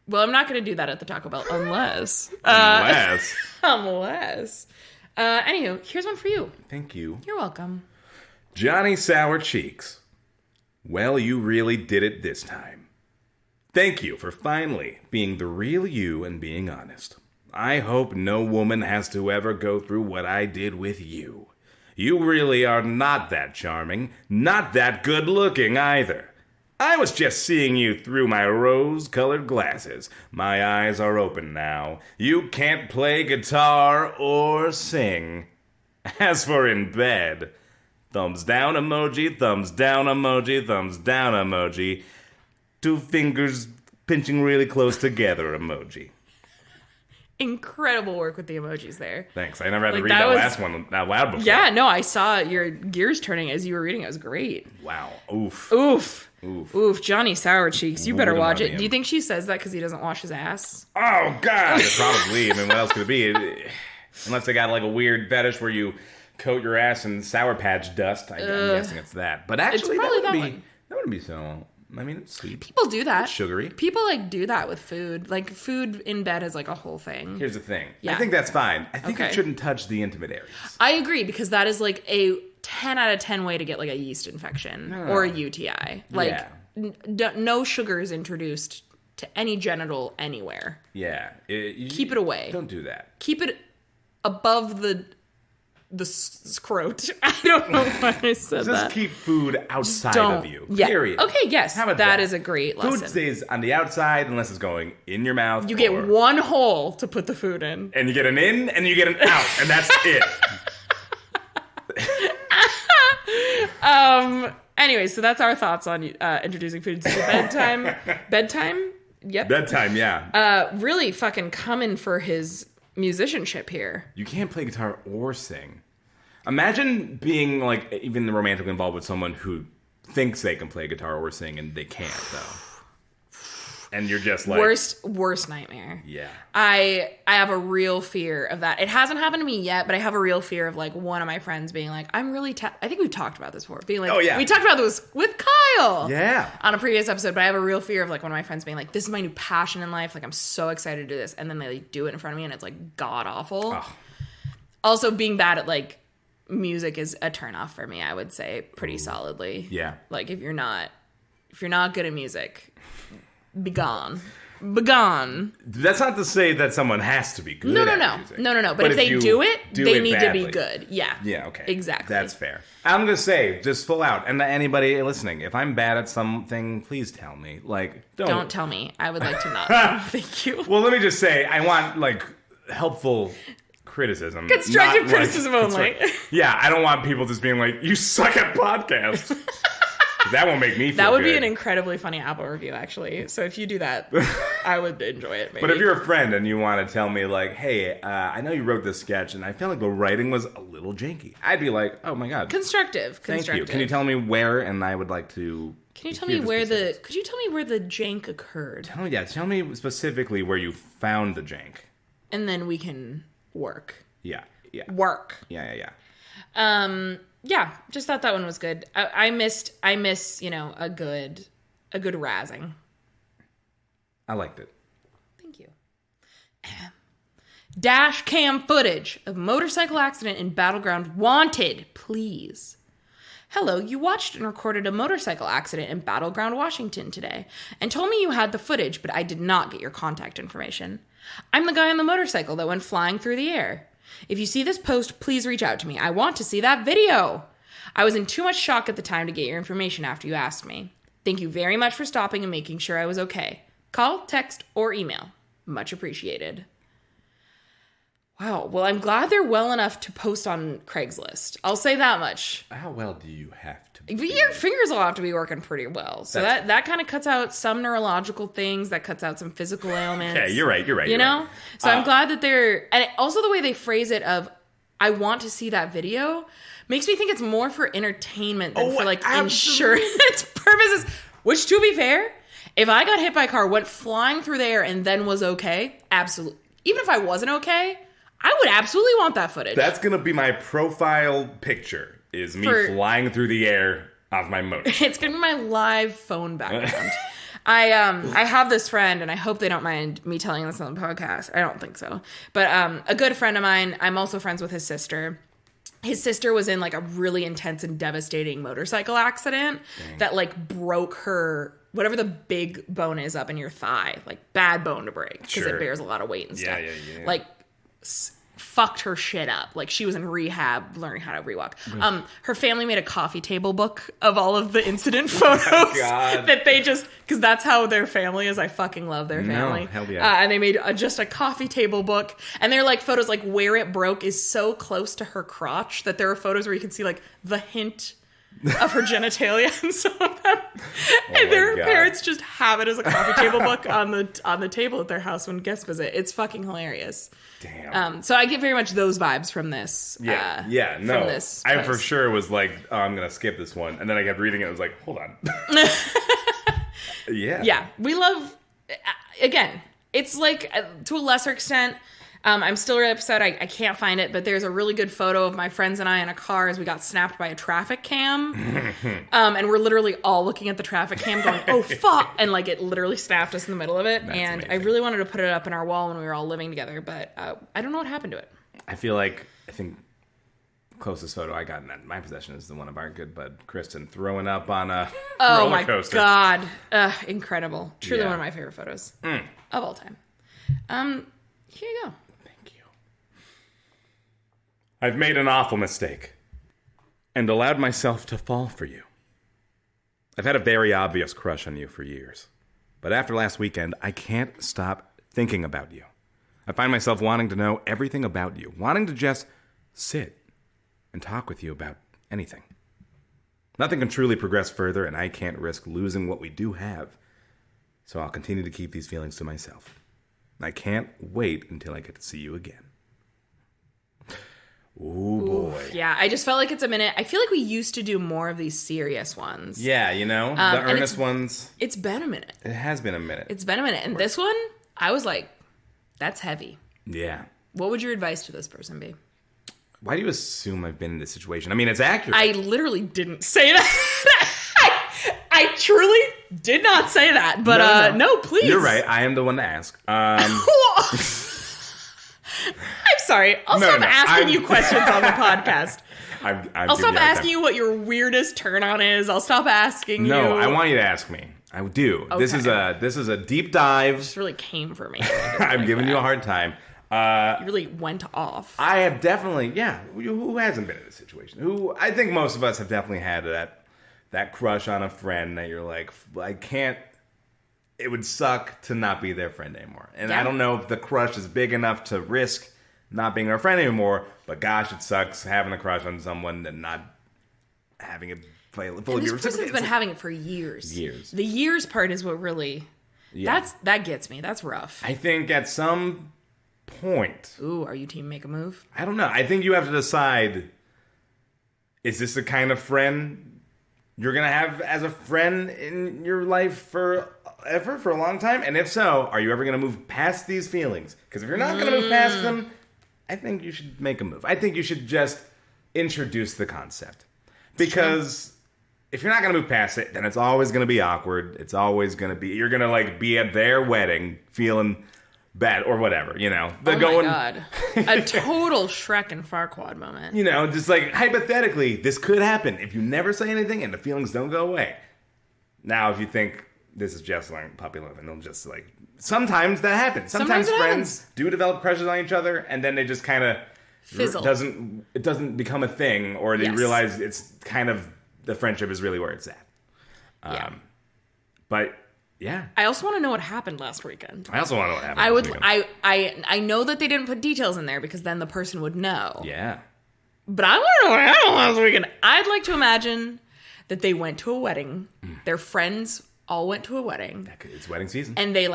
Well, I'm not going to do that at the Taco Bell unless. Unless. Anywho, here's one for you. Thank you. You're welcome. Johnny Sour Cheeks. Well, you really did it this time. Thank you for finally being the real you and being honest. I hope no woman has to ever go through what I did with you. You really are not that charming, not that good looking either. I was just seeing you through my rose-colored glasses. My eyes are open now. You can't play guitar or sing. As for in bed, Thumbs down emoji, thumbs down emoji, thumbs down emoji. 2 fingers pinching really close together emoji. Incredible work with the emojis there. Thanks. I never had to Like, read that last one out loud before. Yeah, no, I saw your gears turning as you were reading. It was great. Wow. Oof. Oof. Oof. Oof. Johnny Sour Cheeks. You better Wouldn't watch want it. him. Do you think she says that because he doesn't wash his ass? Oh, God. Probably. I mean, what else could it be? Unless they got like a weird fetish where you coat your ass in Sour Patch dust. I'm guessing it's that. But actually, probably that that wouldn't be so... I mean, it's sweet. People do that. It's sugary. People like do that with food. Like food in bed is like a whole thing. Here's the thing. Yeah. I think that's fine. I think Okay. it shouldn't touch the intimate areas. I agree because that is like a 10 out of 10 way to get like a yeast infection or a UTI. Like no sugar is introduced to any genital anywhere. Yeah. Keep it away. Don't do that. Keep it above the scrot. I don't know why I said Just that. keep food outside Don't. of you. Yeah. Period. Okay, yes. How about that is a great lesson. Food stays on the outside unless it's going in your mouth. You get one hole to put the food in. And you get an in and you get an out. And that's it. Anyway, so that's our thoughts on introducing food to bedtime. Bedtime? Yep. Bedtime, yeah. Really fucking coming for his musicianship here. You can't play guitar or sing. Imagine being like even romantically involved with someone who thinks they can play guitar or sing and they can't though. And you're just like worst nightmare. Yeah. I have a real fear of that. It hasn't happened to me yet, but I have a real fear of like one of my friends being like, I'm really I think we've talked about this before. Being like, oh, yeah. We talked about this with Kyle. Yeah. On a previous episode, but I have a real fear of like one of my friends being like, this is my new passion in life. Like I'm so excited to do this. And then they like, do it in front of me and it's like god awful. Oh. Also being bad at like music is a turnoff for me, I would say pretty solidly. Yeah. Like if you're not good at music, be gone. Begone. That's not to say that someone has to be good No. at music. No. But if they do it, they need badly. to be good. Yeah. Yeah, okay. Exactly. That's fair. I'm going to say, just full out, and anybody listening, if I'm bad at something, please tell me. Like, Don't tell me. I would like to not know. Thank you. Well, let me just say, I want, like, helpful criticism. Constructive not, criticism only. Yeah, I don't want people just being like, you suck at podcasts. That won't make me feel That would be good. an incredibly funny Apple review, actually. So if you do that, I would enjoy it, maybe. But if you're a friend and you want to tell me, like, hey, I know you wrote this sketch and I feel like the writing was a little janky, I'd be like, oh my God. Constructive. Thank you. Can you tell me where? And I would like to. Can you tell me where could you tell me where the jank occurred? Tell me specifically where you found the jank. And then we can work. Yeah. Work. Yeah. Yeah, just thought that one was good. I miss, a good razzing. I liked it. Thank you. Dash cam footage of motorcycle accident in Battleground wanted, please. Hello, you watched and recorded a motorcycle accident in Battleground, Washington today, and told me you had the footage, but I did not get your contact information. I'm the guy on the motorcycle that went flying through the air. If you see this post, please reach out to me. I want to see that video. I was in too much shock at the time to get your information after you asked me. Thank you very much for stopping and making sure I was okay. Call, text, or email. Much appreciated. Wow. Well, I'm glad they're well enough to post on Craigslist. I'll say that much. How well do you have to be? Your fingers will have to be working pretty well. So that kind of cuts out some neurological things. That cuts out some physical ailments. Okay, you're right. You know? Right. So I'm glad that they're... And also the way they phrase it of, I want to see that video, makes me think it's more for entertainment than for like insurance purposes. Which, to be fair, if I got hit by a car, went flying through the air, and then was okay, absolutely. Even if I wasn't okay, I would absolutely want that footage. That's going to be my profile picture, is me flying through the air off my motor. It's going to be my live phone background. I have this friend, and I hope they don't mind me telling this on the podcast. I don't think so. But a good friend of mine, I'm also friends with his sister. His sister was in like a really intense and devastating motorcycle accident that like broke her, whatever the big bone is up in your thigh, like bad bone to break because it bears a lot of weight and stuff. Yeah. Like fucked her shit up. Like, she was in rehab learning how to rewalk. Her family made a coffee table book of all of the incident photos that they just, because that's how their family is. I fucking love their family. No, hell yeah. And they made just a coffee table book. And they're like photos, like where it broke is so close to her crotch that there are photos where you can see like the hint of her genitalia in some of them. And their parents just have it as a coffee table book on the table at their house when guests visit. It's fucking hilarious. Damn. So I get very much those vibes from this. No. From this I post. for sure was like, oh, I'm going to skip this one. And then I kept reading it. I was like, hold on. Yeah. Yeah. We love, again, it's like, to a lesser extent, I'm still really upset. I can't find it, but there's a really good photo of my friends and I in a car as we got snapped by a traffic cam. And we're literally all looking at the traffic cam going, oh, fuck. And like it literally snapped us in the middle of it. That's and amazing. I really wanted to put it up in our wall when we were all living together, but I don't know what happened to it. I think closest photo I got in my possession is the one of our good bud Kristen throwing up on a roller coaster. Oh my God. Incredible. Truly Yeah. one of my favorite photos of all time. Here you go. I've made an awful mistake and allowed myself to fall for you. I've had a very obvious crush on you for years, but after last weekend, I can't stop thinking about you. I find myself wanting to know everything about you, wanting to just sit and talk with you about anything. Nothing can truly progress further, and I can't risk losing what we do have, so I'll continue to keep these feelings to myself. I can't wait until I get to see you again. Ooh, boy. Yeah, I just felt like it's a minute. I feel like we used to do more of these serious ones. Yeah, the earnest ones. It's been a minute. It has been a minute. It's been a minute. And this one, I was like, that's heavy. Yeah. What would your advice to this person be? Why do you assume I've been in this situation? I mean, it's accurate. I literally didn't say that. I truly did not say that. But no, please. You're right. I am the one to ask. I'm sorry. I'll stop asking you questions on the podcast. I'll stop asking you what your weirdest turn on is. I'll stop asking you. No, I want you to ask me. I do. Okay. This is a deep dive. It just really came for me. I'm giving you a hard time. You really went off. I have definitely, who hasn't been in this situation? I think most of us have definitely had that crush on a friend that you're like, I can't, it would suck to not be their friend anymore. And I don't know if the crush is big enough to risk not being our friend anymore, but gosh, it sucks having a crush on someone and not having it play full of your This person's been having it for years. Years. The years part is what really, that gets me. That's rough. I think at some point. Ooh, are you team make a move? I don't know. I think you have to decide, is this the kind of friend you're going to have as a friend in your life for a long time? And if so, are you ever going to move past these feelings? Because if you're not going to move past them, I think you should make a move. I think you should just introduce the concept. Because if you're not going to move past it, then it's always going to be awkward. It's always going to be, you're going to like be at their wedding feeling bad or whatever, Oh my God. A total Shrek and Farquaad moment. Just like hypothetically, this could happen if you never say anything and the feelings don't go away. Now, if you think this is just like puppy love and they'll just like, sometimes that happens. Sometimes friends do develop crushes on each other and then they just kind of fizzle. It doesn't become a thing, or they realize it's kind of, the friendship is really where it's at. But yeah. I also want to know what happened last weekend. I also want to know what happened. I know that they didn't put details in there because then the person would know. Yeah. But I want to know what happened last weekend. I'd like to imagine that they went to a wedding. Their friends all went to a wedding. It's wedding season. And they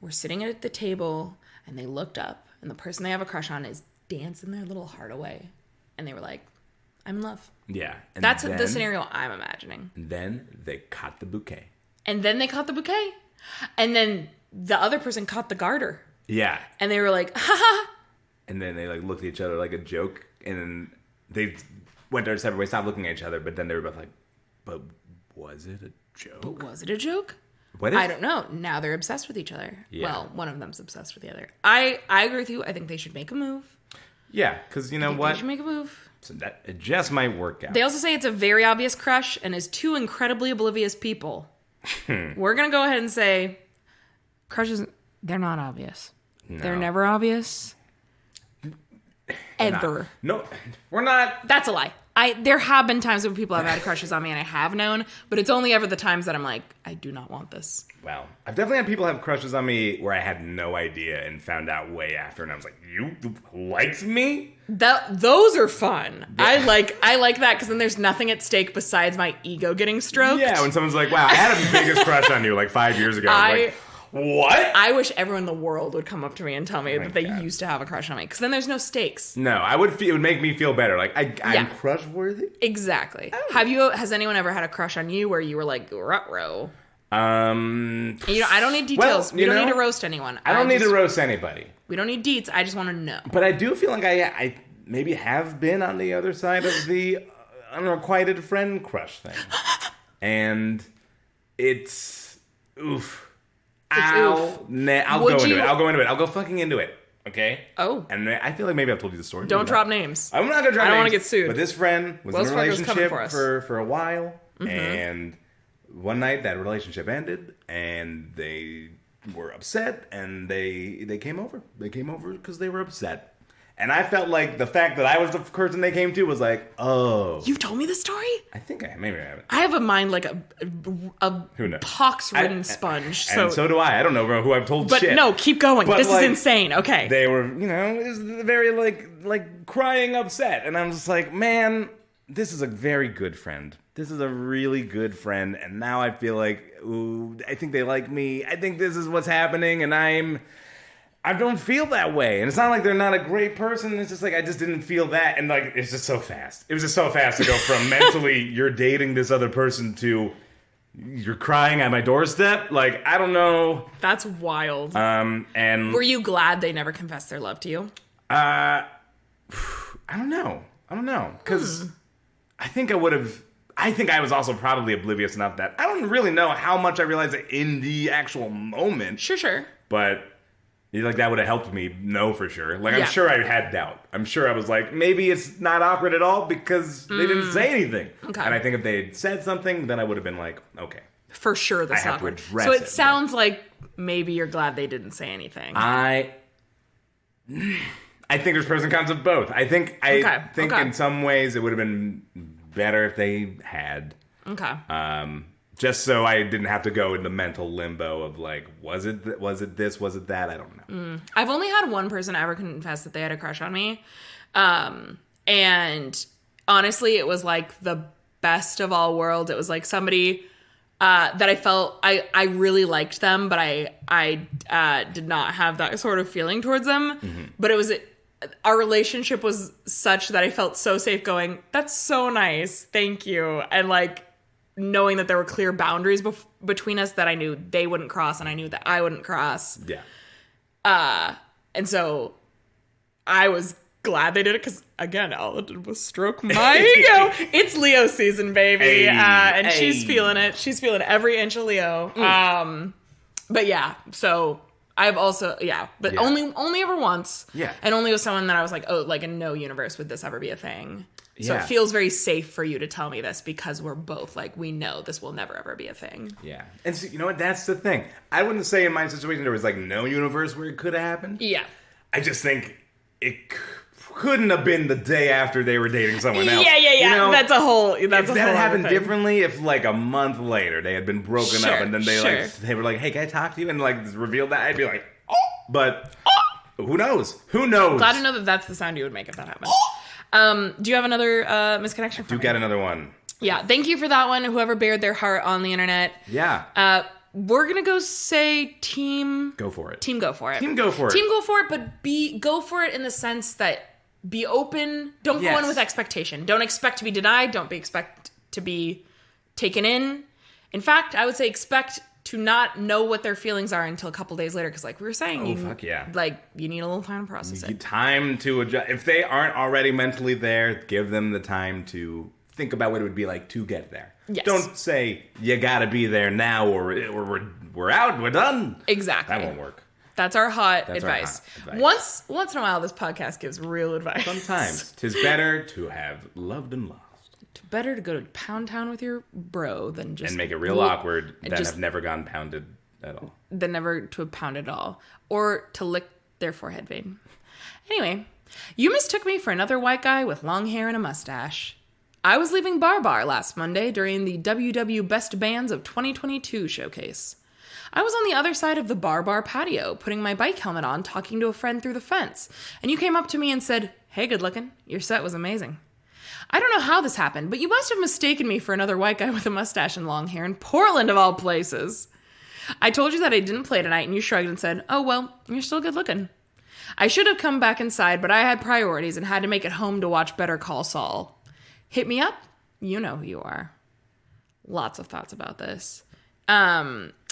were sitting at the table and they looked up and the person they have a crush on is dancing their little heart away. And they were like, I'm in love. Yeah. And that's the scenario I'm imagining. And then they caught the bouquet. And then they caught the bouquet. And then the other person caught the garter. Yeah. And they were like, ha ha. And then they looked at each other like a joke. And then they went their separate ways, stopped looking at each other. But then they were both like, but was it a joke? But was it a joke? I don't know. Now they're obsessed with each other. Yeah. Well, one of them's obsessed with the other. I agree with you. I think they should make a move. Yeah, because you know what? They should make a move. So it just might work out. They also say it's a very obvious crush and is two incredibly oblivious people. We're going to go ahead and say crushes, they're not obvious. No. They're never obvious. Ever. No, we're not. That's a lie. There have been times when people have had crushes on me and I have known, but it's only ever the times that I'm like, I do not want this. Well, I've definitely had people have crushes on me where I had no idea and found out way after, and I was like, you liked me? Those are fun. I like that because then there's nothing at stake besides my ego getting stroked. Yeah, when someone's like, wow, I had a biggest crush on you like 5 years ago. I'm like, what? I wish everyone in the world would come up to me and tell me that they used to have a crush on me, because then there's no stakes. No, it would make me feel better. Like, I'm crush-worthy? Exactly. Oh. Has anyone ever had a crush on you where you were like, ruh-roh? I don't need details. We don't need to roast anyone. I don't need to roast anybody. We don't need deets. I just want to know. But I do feel like I maybe have been on the other side of the unrequited friend crush thing. And it's oof. I'll go into it. I'll go fucking into it. Okay? Oh. And I feel like maybe I've told you the story. Don't drop names. I'm not going to drop names. I don't want to get sued. But this friend was Wells in a Fargo's relationship for for a while. Mm-hmm. And one night that relationship ended. And they were upset. And they came over. They came over because they were upset. And I felt like the fact that I was the person they came to was like, oh. You've told me this story? I think maybe I haven't. I have a mind like a Who knows? pox-ridden sponge. And so do I. I don't know who I've told but shit. No, keep going. But this is insane. Okay. They were, it was very like crying upset. And I'm just like, man, this is a very good friend. This is a really good friend. And now I feel like, ooh, I think they like me. I think this is what's happening. And I don't feel that way. And it's not like they're not a great person. It's just like I just didn't feel that. And like it's just so fast. It was just so fast to go from mentally you're dating this other person to you're crying at my doorstep. Like, I don't know. That's wild. And were you glad they never confessed their love to you? I don't know. Because I think I was also probably oblivious enough that I don't really know how much I realized it in the actual moment. Sure. But like that would have helped me know for sure. Like, I'm sure I had doubt. I'm sure I was like, maybe it's not awkward at all because they didn't say anything. Okay. And I think if they had said something, then I would have been like, okay. For sure that's awkward. So it sounds like maybe you're glad they didn't say anything. I think there's pros and cons of both. I think in some ways it would have been better if they had. Okay. Just so I didn't have to go in the mental limbo of like, was it this, was it that? I don't know. I've only had one person ever confess that they had a crush on me. And honestly, it was like the best of all worlds. It was like somebody that I felt I really liked them, but I did not have that sort of feeling towards them. Mm-hmm. But our relationship was such that I felt so safe going, that's so nice. Thank you. And like, knowing that there were clear boundaries between us that I knew they wouldn't cross and I knew that I wouldn't cross. Yeah. And so I was glad they did it because, again, all it did was stroke my ego. It's Leo season, baby. And she's feeling it. She's feeling every inch of Leo. But yeah, so I've also, but only ever once. Yeah. And only with someone that I was like, oh, like in no universe would this ever be a thing. So it feels very safe for you to tell me this because we're both like, we know this will never ever be a thing. Yeah. And so, you know what? That's the thing. I wouldn't say in my situation there was like no universe where it could have happened. Yeah. I just think it couldn't have been the day after they were dating someone else. Yeah. You know, that's a whole if that had happened differently, if like a month later they had been broken up and then they were like, hey, can I talk to you? And like revealed that, I'd be like, oh, but who knows? Who knows? Glad to know that that's the sound you would make if that happened. Do you have another misconnection for me? You got another one. Yeah, thank you for that one. Whoever bared their heart on the internet. Yeah. We're going to go say team... Go for it. Team go for it. Team go for it. Team go for it, but go for it in the sense that be open. Don't go in with expectation. Don't expect to be denied. Don't expect to be taken in. In fact, I would say expect to not know what their feelings are until a couple days later. Because like we were saying, you need a little time to process it. Time to adjust. If they aren't already mentally there, give them the time to think about what it would be like to get there. Yes. Don't say, you gotta be there now or we're out, we're done. Exactly. That won't work. That's our hot advice. Once in a while, this podcast gives real advice. Sometimes. 'Tis better to have loved and lost. Better to go to Pound Town with your bro than just... And make it real awkward than have never gone pounded at all. Than never to have pounded at all. Or to lick their forehead vein. Anyway, You mistook me for another white guy with long hair and a mustache. I was leaving Bar Bar last Monday during the WW Best Bands of 2022 showcase. I was on the other side of the Bar Bar patio, putting my bike helmet on, talking to a friend through the fence, and you came up to me and said, "Hey, good looking, your set was amazing." I don't know how this happened, but you must have mistaken me for another white guy with a mustache and long hair in Portland, of all places. I told you that I didn't play tonight, and you shrugged and said, "Oh, well, you're still good looking." I should have come back inside, but I had priorities and had to make it home to watch Better Call Saul. Hit me up. You know who you are. Lots of thoughts about this.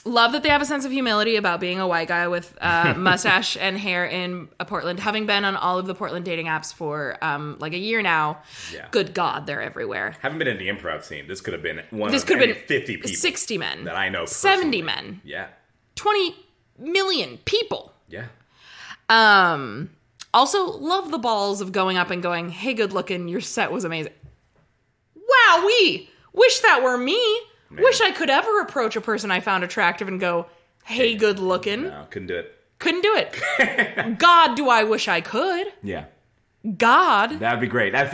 Love that they have a sense of humility about being a white guy with mustache and hair in Portland. Having been on all of the Portland dating apps for like a year now, good God, they're everywhere. Haven't been in the improv scene. This could have been This could have been 50 people. 60 men. That I know personally. 70 men. Yeah. 20 million people. Yeah. Also, love the balls of going up and going, "Hey, good looking, your set was amazing." Wowee! Wish that were me. Man. Wish I could ever approach a person I found attractive and go, "Hey, good looking." No, couldn't do it. Couldn't do it. God, do I wish I could. Yeah. God. That'd be great. I'm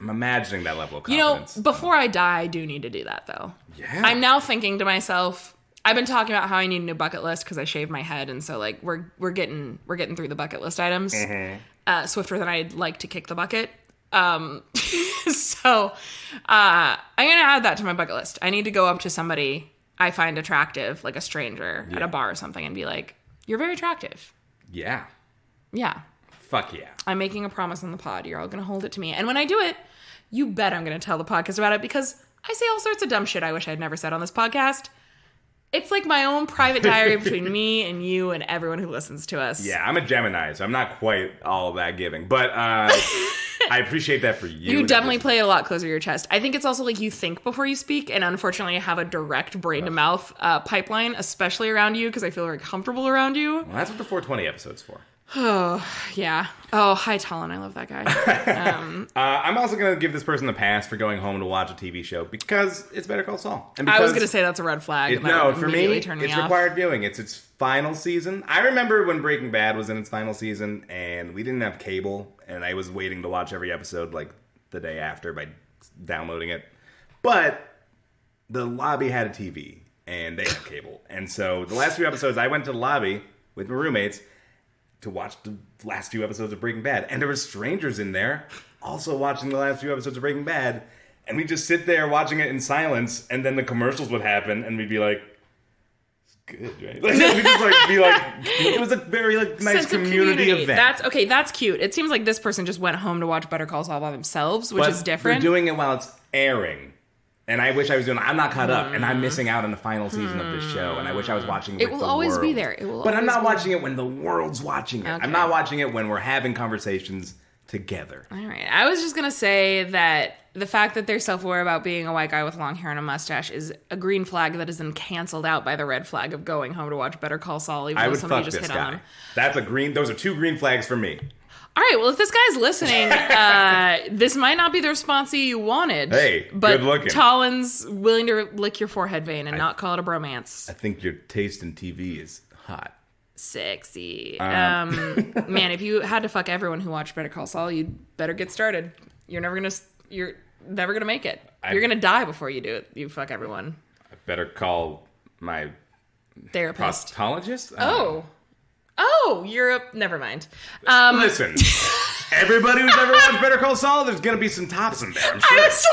imagining that level of confidence. You know, before I die, I do need to do that, though. Yeah. I'm now thinking to myself, I've been talking about how I need a new bucket list because I shaved my head, and so like we're getting through the bucket list items swifter than I'd like to kick the bucket. So I'm gonna add that to my bucket list. I need to go up to somebody I find attractive, like a stranger at a bar or something, and be like, "You're very attractive." Yeah. Yeah. Fuck yeah. I'm making a promise on the pod. You're all gonna hold it to me, and when I do it, you bet I'm gonna tell the podcast about it because I say all sorts of dumb shit I wish I'd never said on this podcast. It's like my own private diary between me and you and everyone who listens to us. Yeah, I'm a Gemini, so I'm not quite all that giving. But I appreciate that for you. You definitely play a lot closer to your chest. I think it's also like you think before you speak, and unfortunately I have a direct brain-to-mouth pipeline, especially around you, because I feel very comfortable around you. Well, that's what the 420 episode's for. Oh, yeah. Oh, hi, Talon. I love that guy. I'm also going to give this person a pass for going home to watch a TV show because it's Better Call Saul. And I was going to say that's a red flag. No, for me, it's required viewing. It's its final season. I remember when Breaking Bad was in its final season, and we didn't have cable, and I was waiting to watch every episode like the day after by downloading it. But the lobby had a TV, and they had cable. And so the last few episodes, I went to the lobby with my roommates to watch the last few episodes of Breaking Bad. And there were strangers in there also watching the last few episodes of Breaking Bad. And we'd just sit there watching it in silence, and then the commercials would happen, and we'd be like, it's good, right? Like, we'd just like be like, it was a very like nice community event. That's cute. It seems like this person just went home to watch Better Call Saul by themselves, which is different. They're doing it while it's airing. And I wish I was doing it. I'm not caught up, and I'm missing out on the final season of this show, and I wish I was watching it with the world. It will always be there. But I'm not watching it when the world's watching it. Okay. I'm not watching it when we're having conversations together. All right. I was just going to say that the fact that they're self-aware about being a white guy with long hair and a mustache is a green flag that is then canceled out by the red flag of going home to watch Better Call Saul, even I though would somebody fuck just this hit guy. on them. That's a green. Those are two green flags for me. All right, well, if this guy's listening, this might not be the response you wanted. Hey, but good looking. Talon's willing to lick your forehead vein and not call it a bromance. I think your taste in TV is hot. Sexy. Man, if you had to fuck everyone who watched Better Call Saul, you'd better get started. You're never gonna make it. You're gonna die before you do it. You fuck everyone. I better call my therapist. Proctologist? Oh, never mind. Listen, everybody who's ever watched Better Call Saul, there's going to be some tops in there, I'm sure. I was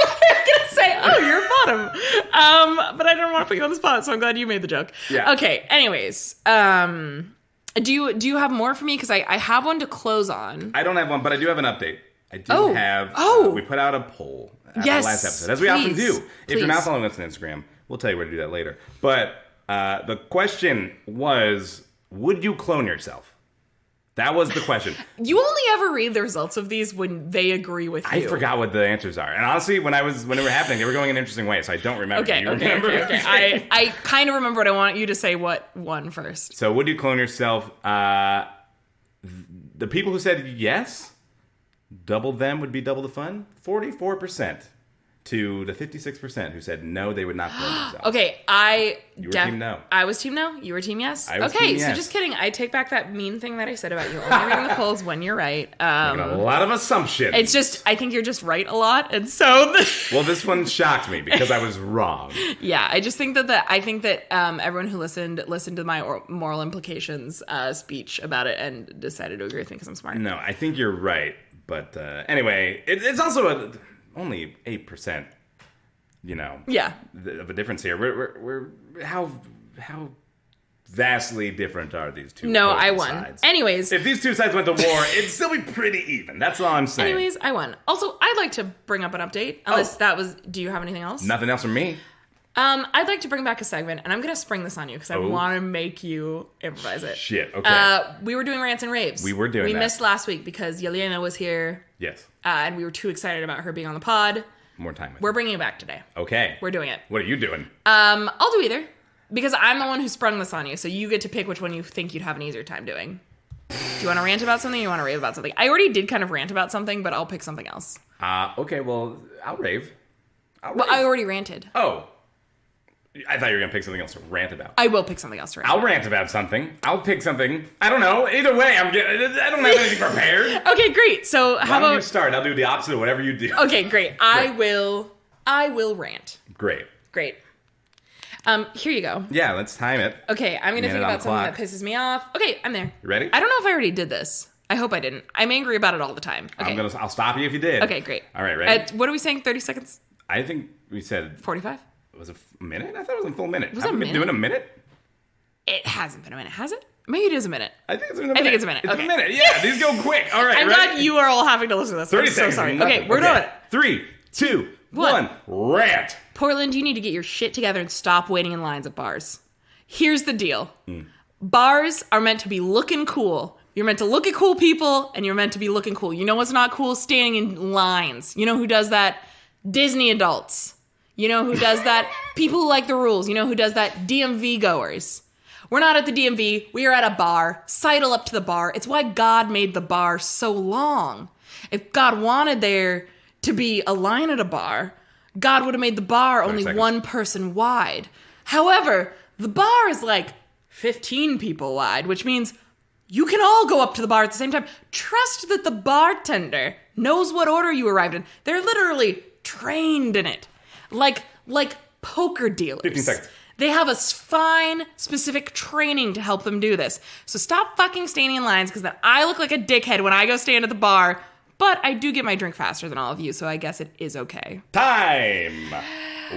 going to say, oh, you're bottom. But I don't want to put you on the spot, so I'm glad you made the joke. Yeah. Okay, anyways. Do you have more for me? Because I have one to close on. I don't have one, but I do have an update. I do have... we put out a poll at the last episode, as we often do. If you're not following us on Instagram, we'll tell you where to do that later. But the question was... Would you clone yourself? That was the question. You only ever read the results of these when they agree with you. I forgot what the answers are. And honestly, when they were happening, they were going in interesting ways, so I don't remember. Okay. I kind of remember, but I want you to say what one first. So would you clone yourself? The people who said yes, double them would be double the fun, 44%. to the 56% who said no, they would not burn themselves. Okay, You were team no. I was team no. You were team yes. I was okay, team so yes. just kidding. I take back that mean thing that I said about you only reading the polls when you're right. Making a lot of assumptions. It's just I think you're just right a lot, and so Well, this one shocked me because I was wrong. yeah, I just think that everyone who listened to my moral implications speech about it and decided to agree with me because I'm smart. No, I think you're right. But anyway, it's also only 8%. Yeah. Of a difference here. We're how vastly different are these two? No, I won. Sides? Anyways, if these two sides went to war, it'd still be pretty even. That's all I'm saying. anyways, I won. Also, I'd like to bring up an update. Unless that was. Do you have anything else? Nothing else from me. I'd like to bring back a segment, and I'm gonna spring this on you because I want to make you improvise it. Shit. Okay. We were doing rants and raves. We were doing We that. missed last week because Yelena was here. Yes. And we were too excited about her being on the pod. More time with We're bringing it back today. Okay. We're doing it. What are you doing? I'll do either because I'm the one who sprung this on you, so you get to pick which one you think you'd have an easier time doing. Do you want to rant about something or you want to rave about something? I already did kind of rant about something, but I'll pick something else. Okay, well, I'll rave. Well, I already ranted. Oh. I thought you were going to pick something else to rant about. I will pick something else to rant I'll rant about something. I'll pick something. I don't know. Either way, I don't have anything prepared. Okay, great. So how Why don't you about... start? I'll do the opposite of whatever you do. Okay, great. I will rant. Great. Great. Here you go. Yeah, let's time it. Okay, I'm going to Minute think on about the something clock. that pisses me off. Okay, I'm there. You ready? I don't know if I already did this. I hope I didn't. I'm angry about it all the time. Okay. I'll stop you if you did. Okay, great. All right, ready? What are we saying? 30 seconds? I think we said 45? was it a minute? I thought it was a full minute. Was Haven't it we a been doing a minute? It hasn't been a minute, has it? Maybe it is a minute. I think it's been a minute. I think it's a minute. It's Okay. a minute. Yeah, these go quick. All right, I'm ready? glad you are all having to listen to this. 30 I'm so seconds. sorry. Nothing. Okay, we're doing it. 3, 2, One. 1. Rant. Portland, you need to get your shit together and stop waiting in lines at bars. Here's the deal. Bars are meant to be looking cool. You're meant to look at cool people, and you're meant to be looking cool. You know what's not cool? Standing in lines. You know who does that? Disney adults. You know who does that? People who like the rules. You know who does that? DMV goers. We're not at the DMV. We are at a bar. Sidle up to the bar. It's why God made the bar so long. If God wanted there to be a line at a bar, God would have made the bar only seconds. one person wide. However, the bar is like 15 people wide, which means you can all go up to the bar at the same time. Trust that the bartender knows what order you arrived in. They're literally trained in it. Like poker dealers. 15 seconds. They have a fine, specific training to help them do this. So stop fucking standing in lines, because then I look like a dickhead when I go stand at the bar. But I do get my drink faster than all of you, so I guess it is okay. Time.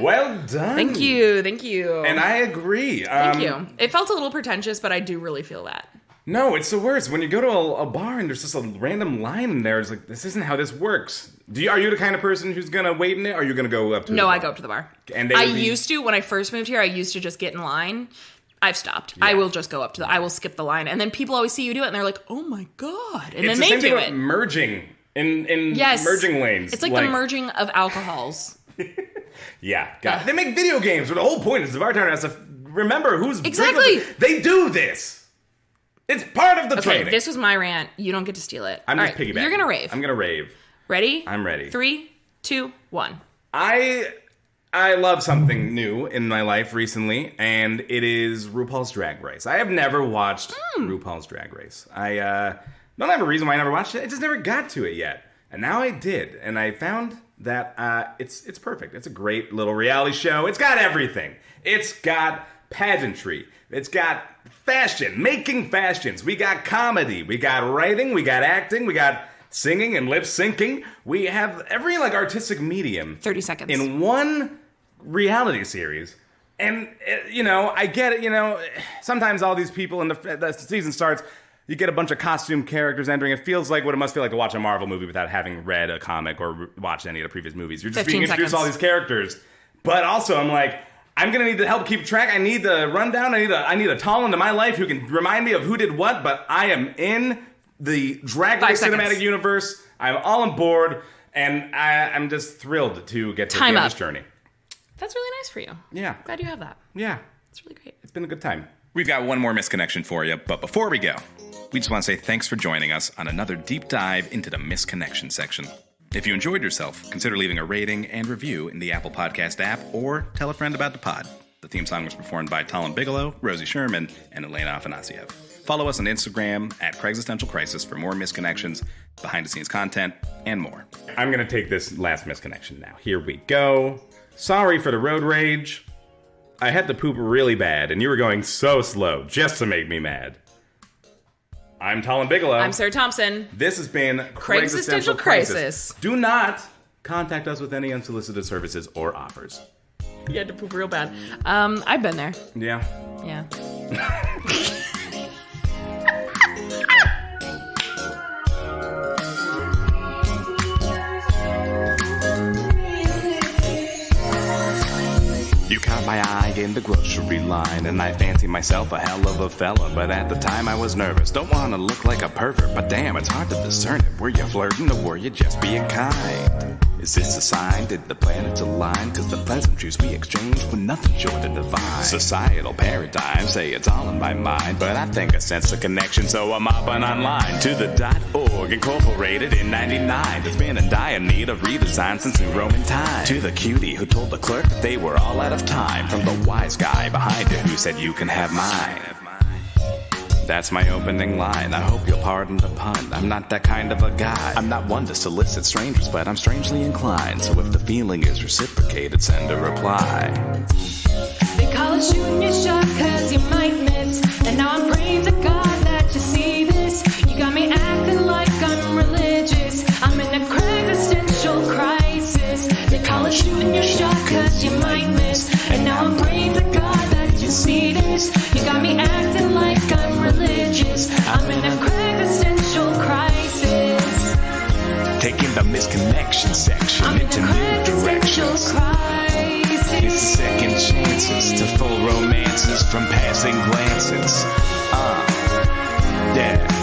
Well done. Thank you. Thank you. And I agree. Thank you. It felt a little pretentious, but I do really feel that. No, it's the worst. When you go to a bar and there's just a random line in there, it's like, this isn't how this works. Are you the kind of person who's going to wait in it, or are you going to go up to the bar? I go up to the bar. And I used to, when I first moved here, I used to just get in line. I've stopped. Yeah. I will just go up to I will skip the line. And then people always see you do it, and they're like, oh my God. And It's then the they same do thing it. with merging in Yes. merging lanes. It's like the merging of alcohols. Yeah, got it. They make video games where the whole point is the bartender has to remember who's Exactly. They do this. It's part of the Okay, training. this was my rant. You don't get to steal it. I'm All just right, piggybacking. You're going to rave. I'm going to rave. Ready? I'm ready. 3, 2, 1. I love something new in my life recently, and it is RuPaul's Drag Race. I have never watched RuPaul's Drag Race. I don't have a reason why I never watched it. I just never got to it yet. And now I did, and I found that it's perfect. It's a great little reality show. It's got everything. It's got pageantry. It's got fashion, making fashions. We got comedy. We got writing. We got acting. We got singing and lip syncing. We have every artistic medium 30 seconds. in one reality series. And I get it. Sometimes all these people in the season starts, you get a bunch of costume characters entering. It feels like what it must feel like to watch a Marvel movie without having read a comic or watched any of the previous movies. You're just being 15 introduced to all seconds. these characters. But also, I'm like, I'm gonna need to help keep track. I need the rundown. I need a Talon to my life who can remind me of who did what. But I am in the Drag 5 Race seconds. cinematic universe. I'm all on board, and I'm just thrilled to get to the end of this journey. That's really nice for you. Yeah, Glad you have that. yeah, It's really great. it's been a good time. We've got one more misconnection for you, but before we go, we just want to say thanks for joining us on another deep dive into the misconnection section. If you enjoyed yourself, consider leaving a rating and review in the Apple Podcast app or tell a friend about the pod. The theme song was performed by Talon Bigelow, Rosie Sherman, and Elena Afanasiev. Follow us on Instagram at Craigslistential Crisis for more misconnections, behind-the-scenes content, and more. I'm going to take this last misconnection now. Here we go. Sorry for the road rage. I had to poop really bad, and you were going so slow just to make me mad. I'm Talon Bigelow. I'm Sarah Thompson. This has been Craigslistential Crisis. Do not contact us with any unsolicited services or offers. You had to poop real bad. I've been there. Yeah. Yeah. You caught my eye in the grocery line, and I fancy myself a hell of a fella, but at the time I was nervous. Don't want to look like a pervert, but damn, it's hard to discern it. Were you flirting or were you just being kind? Is this a sign? Did the planets align? Cause the pleasantries we exchanged were nothing short of divine. Societal paradigms say it's all in my mind, but I think I sense a connection, so I'm hopping online to the .org, incorporated in 99. That's been in dire need of redesign since New Roman time. To the cutie who told the clerk that they were all out of time, from the wise guy behind her who said you can have mine. That's my opening line. I hope you'll pardon the pun. I'm not that kind of a guy. I'm not one to solicit strangers, but I'm strangely inclined. So if the feeling is reciprocated, send a reply. They call it shooting your shot cause you might miss. And now I'm praying to God that you see this. You got me acting like I'm religious. I'm in a existential crisis. They call it shooting your shot cause you might miss. And now I'm praying to God that you see this. You got me acting like I'm religious. I'm in a existential crisis. Taking the misconnection section I'm in into a new existential directions. crisis. It's second chances to full romances from passing glances. Yeah.